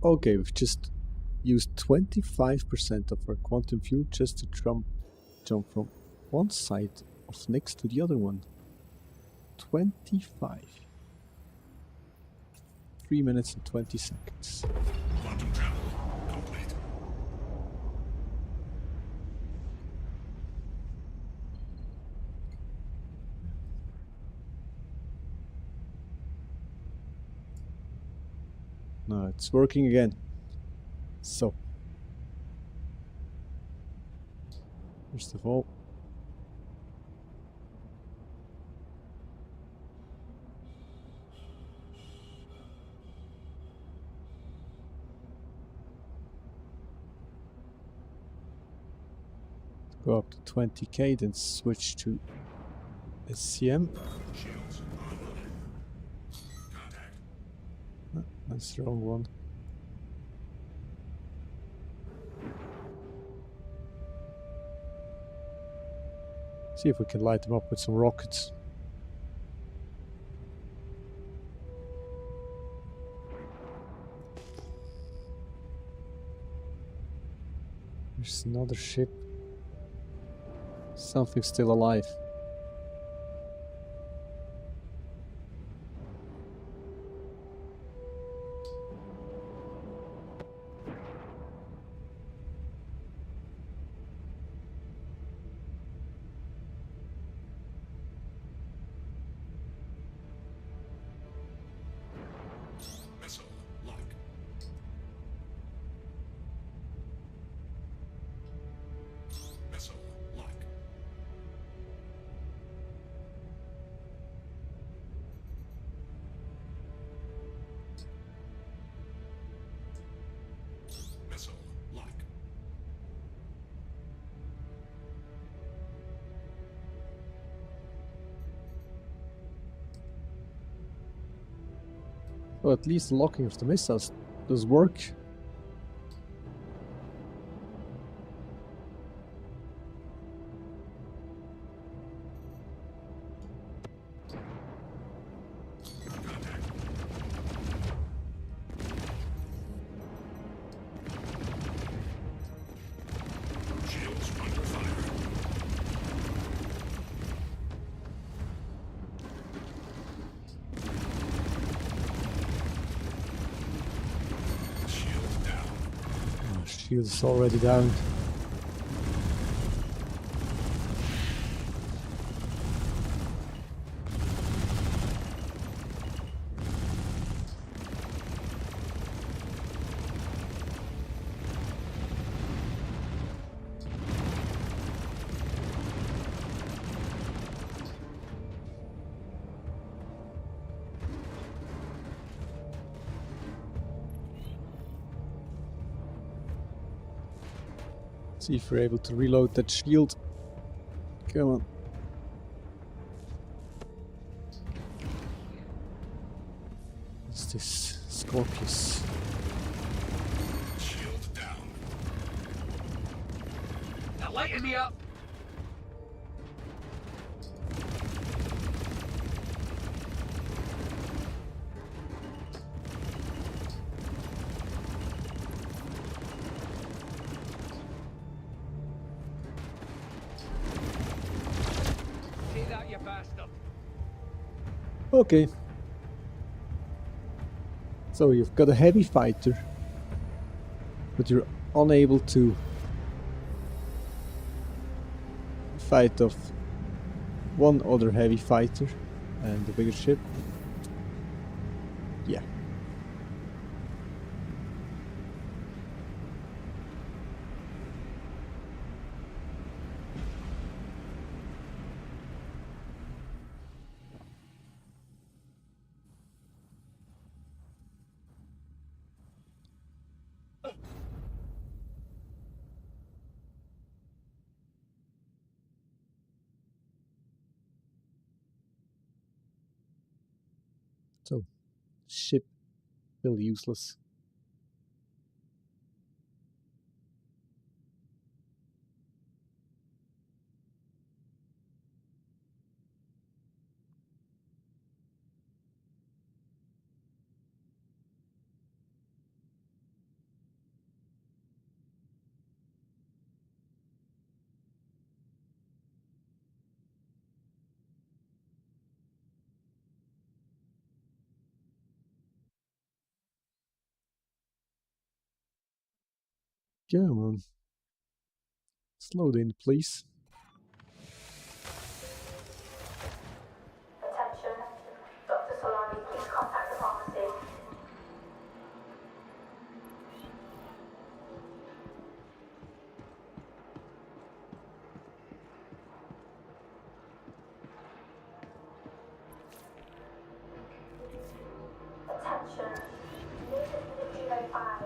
Okay, we've just used 25% of our quantum fuel just to jump from one side of Nyx to the other one. 25. 3 minutes and 20 seconds. Quantum travel complete. No, it's working again. So, first of all, go up to 20k, then switch to SCM. Shields online. Contact. Oh, that's the wrong one. See if we can light them up with some rockets. There's another ship. Something's still alive. Missile lock. Missile lock. Well, at least the locking of the missiles does work. Shields under fire. Shield down. Oh, shield is already down. See if we're able to reload that shield. Come on. What's this? Scorpius. Shield down. Now lighten me up. See that, you bastard. Okay. So you've got a heavy fighter, but you're unable to fight off one other heavy fighter and the bigger ship. Yeah. So, ship still useless. Come on. Slow down, please. Attention. Dr. Solani, please contact the pharmacy. Attention. This is Unit 5.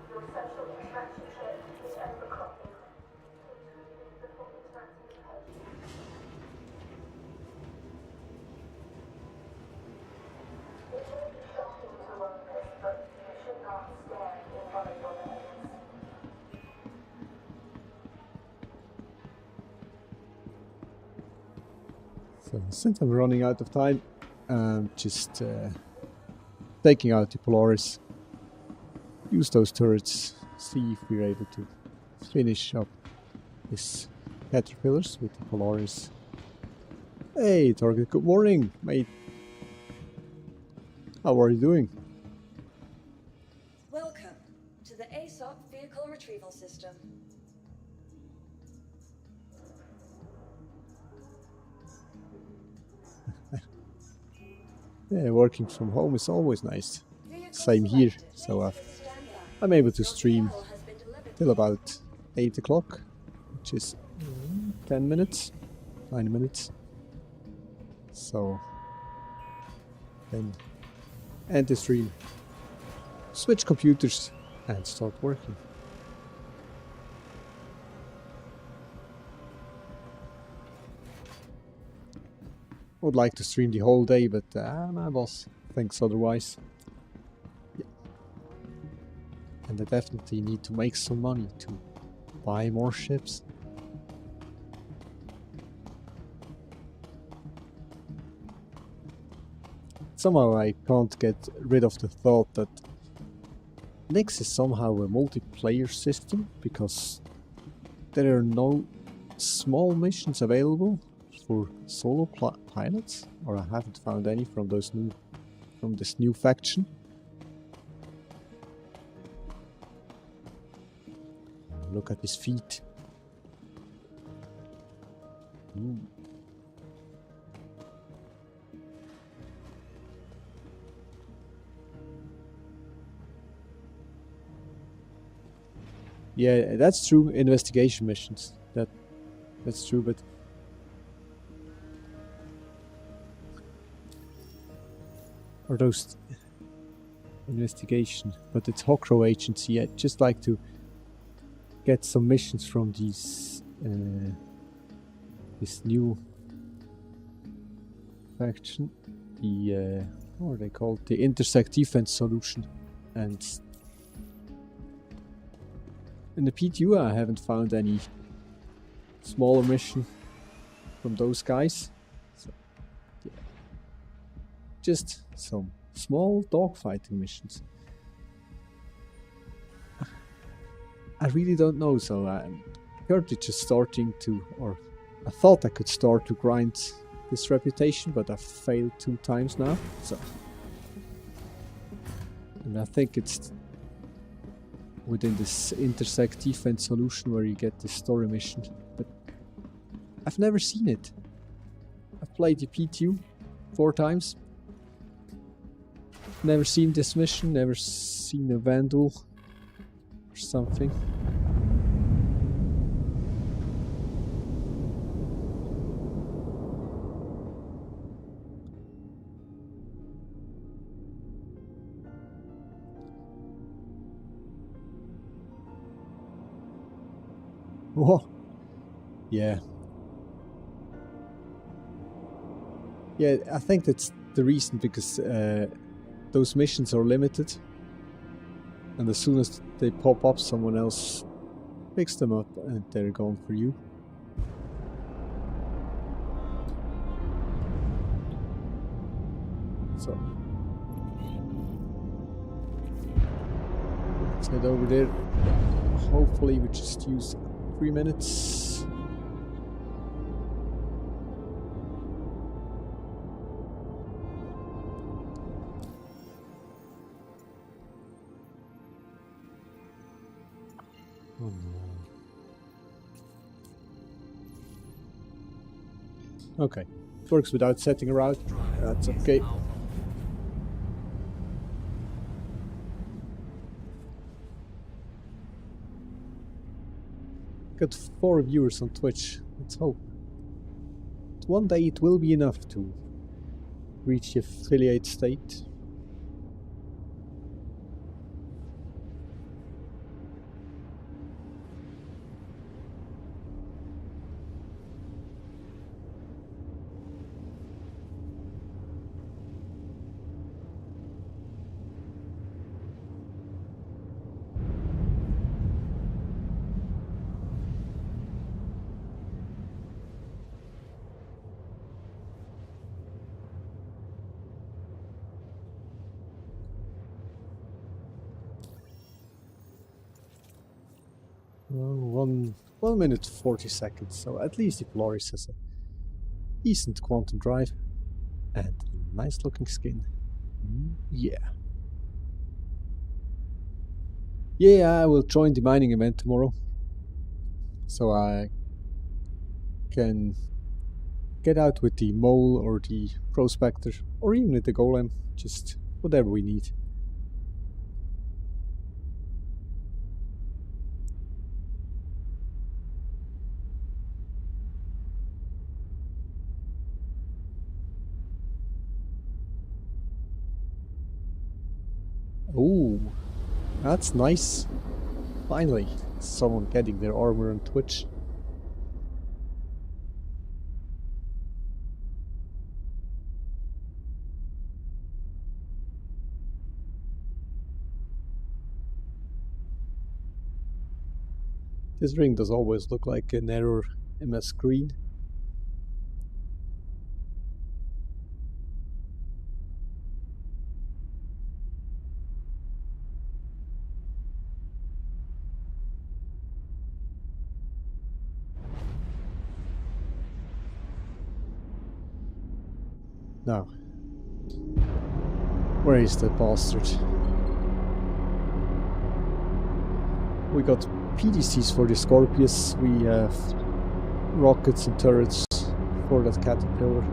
Your social interaction chip is overclocking. Please review before interacting with patients. It may be shocking to learn this, but you should not stand in front of your legs. So since I'm running out of time, I'm just taking out the Polaris. Use those turrets. See if we're able to finish up these caterpillars with the Polaris. Hey, target. Good morning, mate. How are you doing? Welcome to the ASOP Vehicle Retrieval System. Yeah, working from home is always nice. Vehicle Same here. selected. So Stand by. I'm able to Your stream vehicle has been delivered. till about 8 o'clock, which is 10 minutes, 9 minutes. So then end the stream, switch computers and start working. Would like to stream the whole day, but my boss thinks otherwise. And I definitely need to make some money to buy more ships. Somehow I can't get rid of the thought that Nyx is somehow a multiplayer system, because there are no small missions available for solo pilots, or I haven't found any from this new faction. Look at his feet. Ooh. Yeah, that's true. Investigation missions. That's true, but are those investigation? But it's Hokro agency. I'd just like to get some missions from these this new faction. The what are they called? The Intersect Defense Solution. And in the PTU I haven't found any smaller mission from those guys. So, yeah. Just some small dogfighting missions. I really don't know, so I'm currently just starting to, or I thought I could start to grind this reputation, but I've failed 2 times now, so. And I think it's within this Intersect Defense Solution where you get this story mission, but I've never seen it. I've played the P2 4 times. Never seen this mission, never seen a Vandal or something. Oh, yeah. Yeah, I think that's the reason, because those missions are limited. And as soon as they pop up, someone else picks them up and they're gone for you. So let's head over there. Hopefully we just use 3 minutes. Oh no. Okay. It works without setting a route. That's okay. Got 4 viewers on Twitch. Let's hope. One day it will be enough to reach the affiliate state. Well, 1 minute 40 seconds, so at least the Polaris has a decent quantum drive and a nice looking skin. Yeah. Yeah, I will join the mining event tomorrow, so I can get out with the mole or the prospector, or even with the golem, just whatever we need. Oh, that's nice. Finally, someone getting their armor on Twitch. This ring does always look like an error in my screen. Now, where is that bastard? We got PDCs for the Scorpius, we have rockets and turrets for that caterpillar.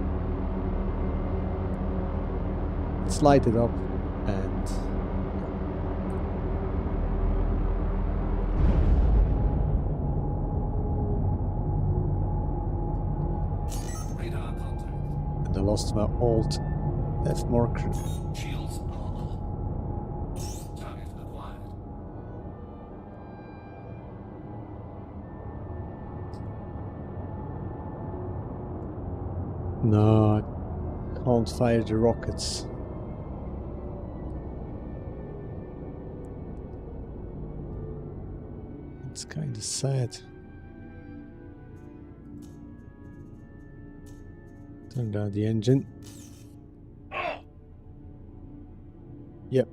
It's lighted up and Radar contact. I lost my alt F marker. Shields are on. Target acquired. No, I can't fire the rockets. It's kind of sad. Turn down the engine. Yep.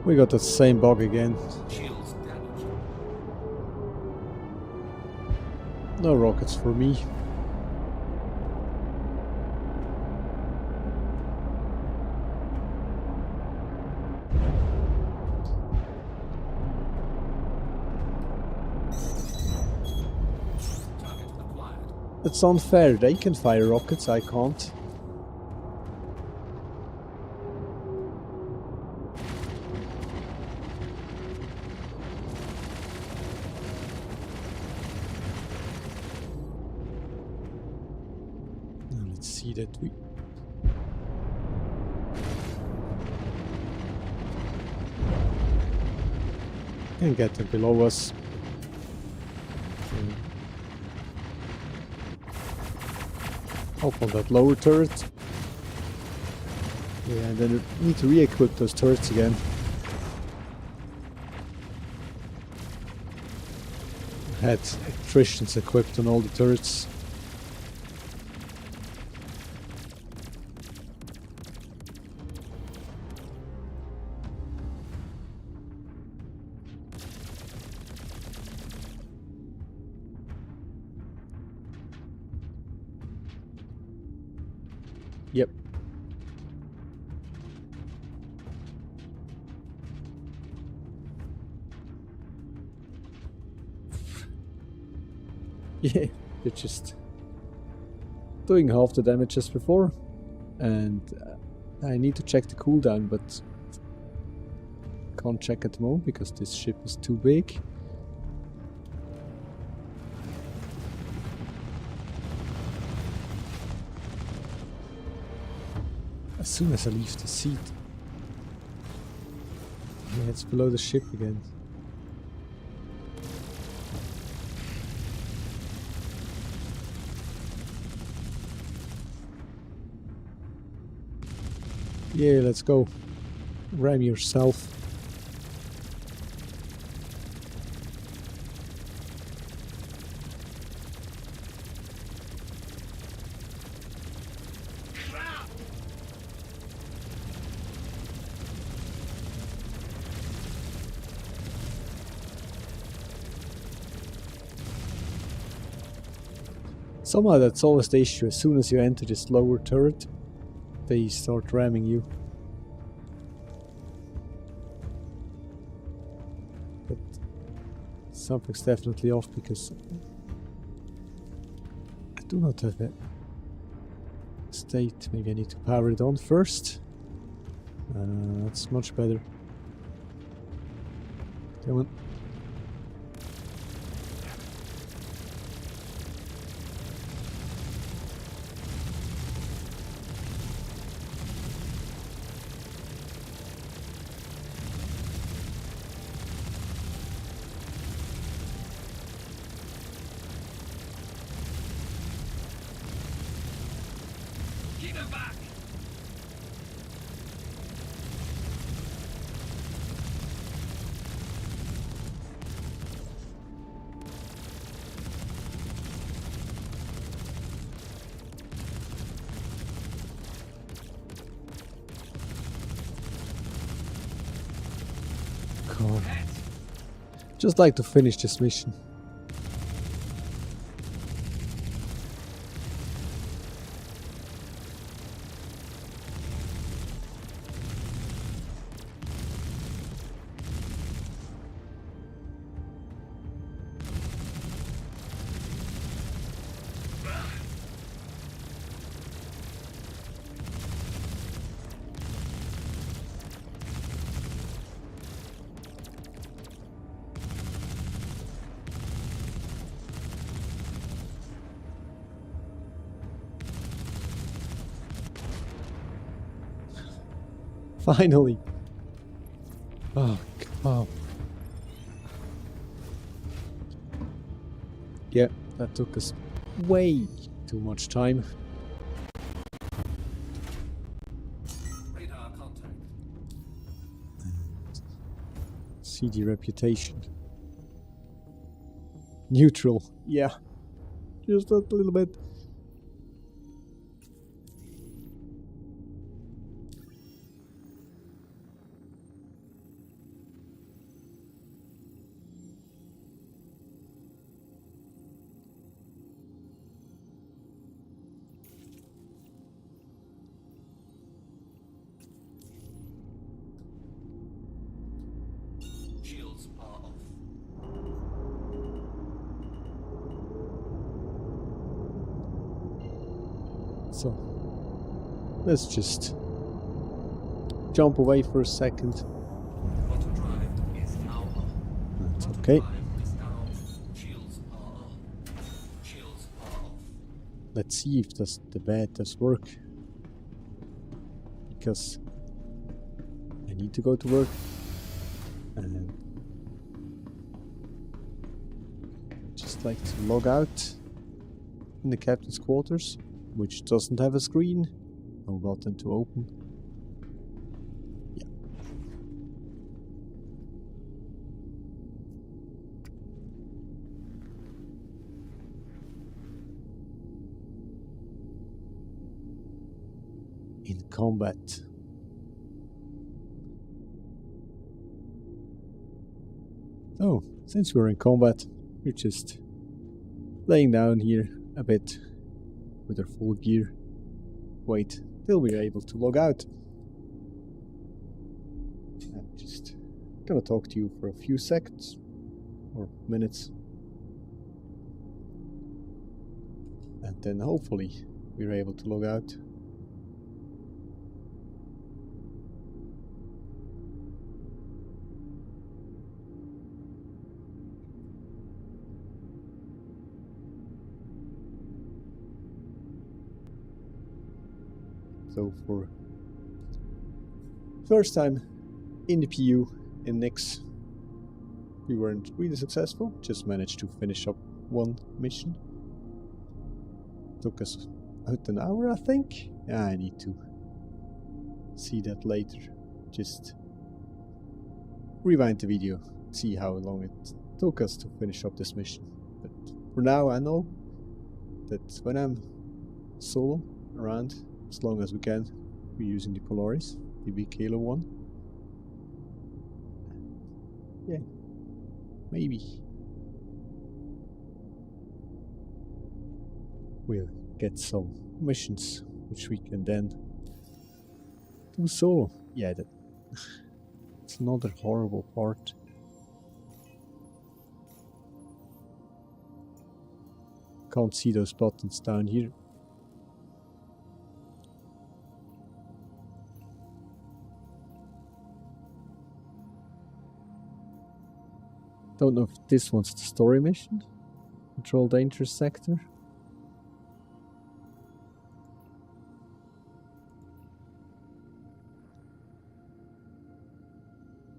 We got that same bug again. Shields damaged. No rockets for me. Target acquired. It's unfair. They can fire rockets, I can't. Now let's see that we can get them below us. Up on that lower turret. Yeah, and then we need to re-equip those turrets again. Had electricians equipped on all the turrets. Yep. Yeah, they're just doing half the damage as before, and I need to check the cooldown, but can't check at the moment because this ship is too big. As soon as I leave the seat. Yeah, it's below the ship again. Yeah, let's go. Ram yourself. Somehow that's always the issue. As soon as you enter this lower turret, they start ramming you. But something's definitely off because I do not have a state. Maybe I need to power it on first. That's much better. Come on. Keep them back! Oh. Just like to finish this mission. Finally. Oh, come on. Yeah, that took us way too much time. Radar contact. CD reputation. Neutral. Yeah. Just a little bit. Shields are off. So, let's just jump away for a second. Auto drive is now on. That's Auto okay. drive is now on. Shields are on. Shields are off. Let's see if the bed does work. Because I need to go to work. And just like to log out in the captain's quarters, which doesn't have a screen. No button to open. Yeah. In combat. Oh, since we're in combat, we're just laying down here a bit with our full gear. Wait till we're able to log out. I'm just gonna talk to you for a few seconds or minutes. And then hopefully we're able to log out. So for first time in the PU in Nix, we weren't really successful, just managed to finish up one mission. Took us about an hour, I think. Yeah, I need to see that later. Just rewind the video, see how long it took us to finish up this mission. But for now, I know that when I'm solo around, as long as we can, we're using the Polaris, the big Halo 1. Yeah, maybe we'll get some missions which we can then do solo. Yeah, that it's another horrible part. Can't see those buttons down here. Don't know if this one's the story mission. Control dangerous sector.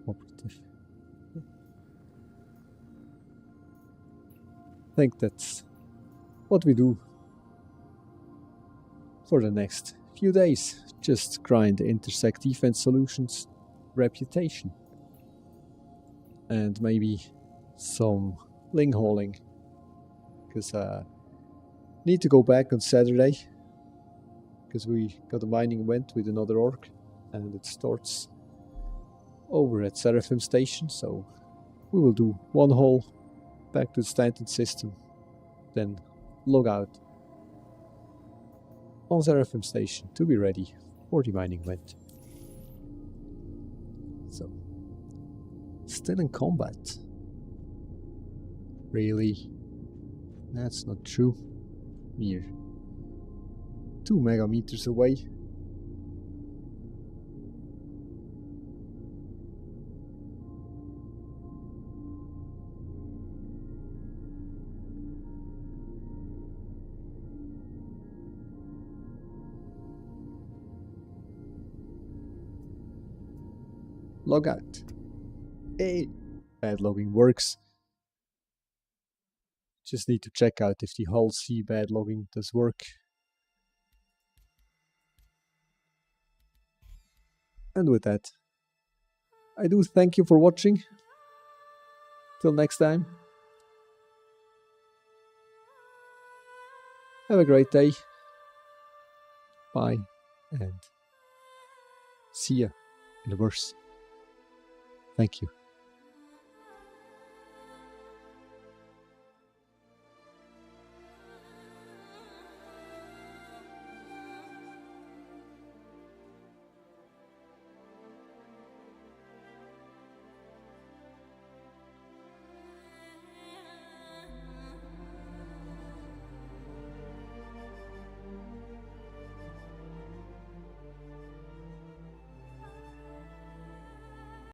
Operative. I think that's what we do for the next few days. Just grind the intersect defense solutions reputation. And maybe some ling hauling, because I need to go back on Saturday because we got a mining event with another orc and it starts over at Seraphim Station, so we will do one hole back to the standard system, then log out on Seraphim Station to be ready for the mining event. So, still in combat. Really? That's not true. We're 2 megameters away. Log out. Hey, bad logging works. Just need to check out if the hull C bad logging does work. And with that, I do thank you for watching. Till next time. Have a great day. Bye and see ya in the verse. Thank you.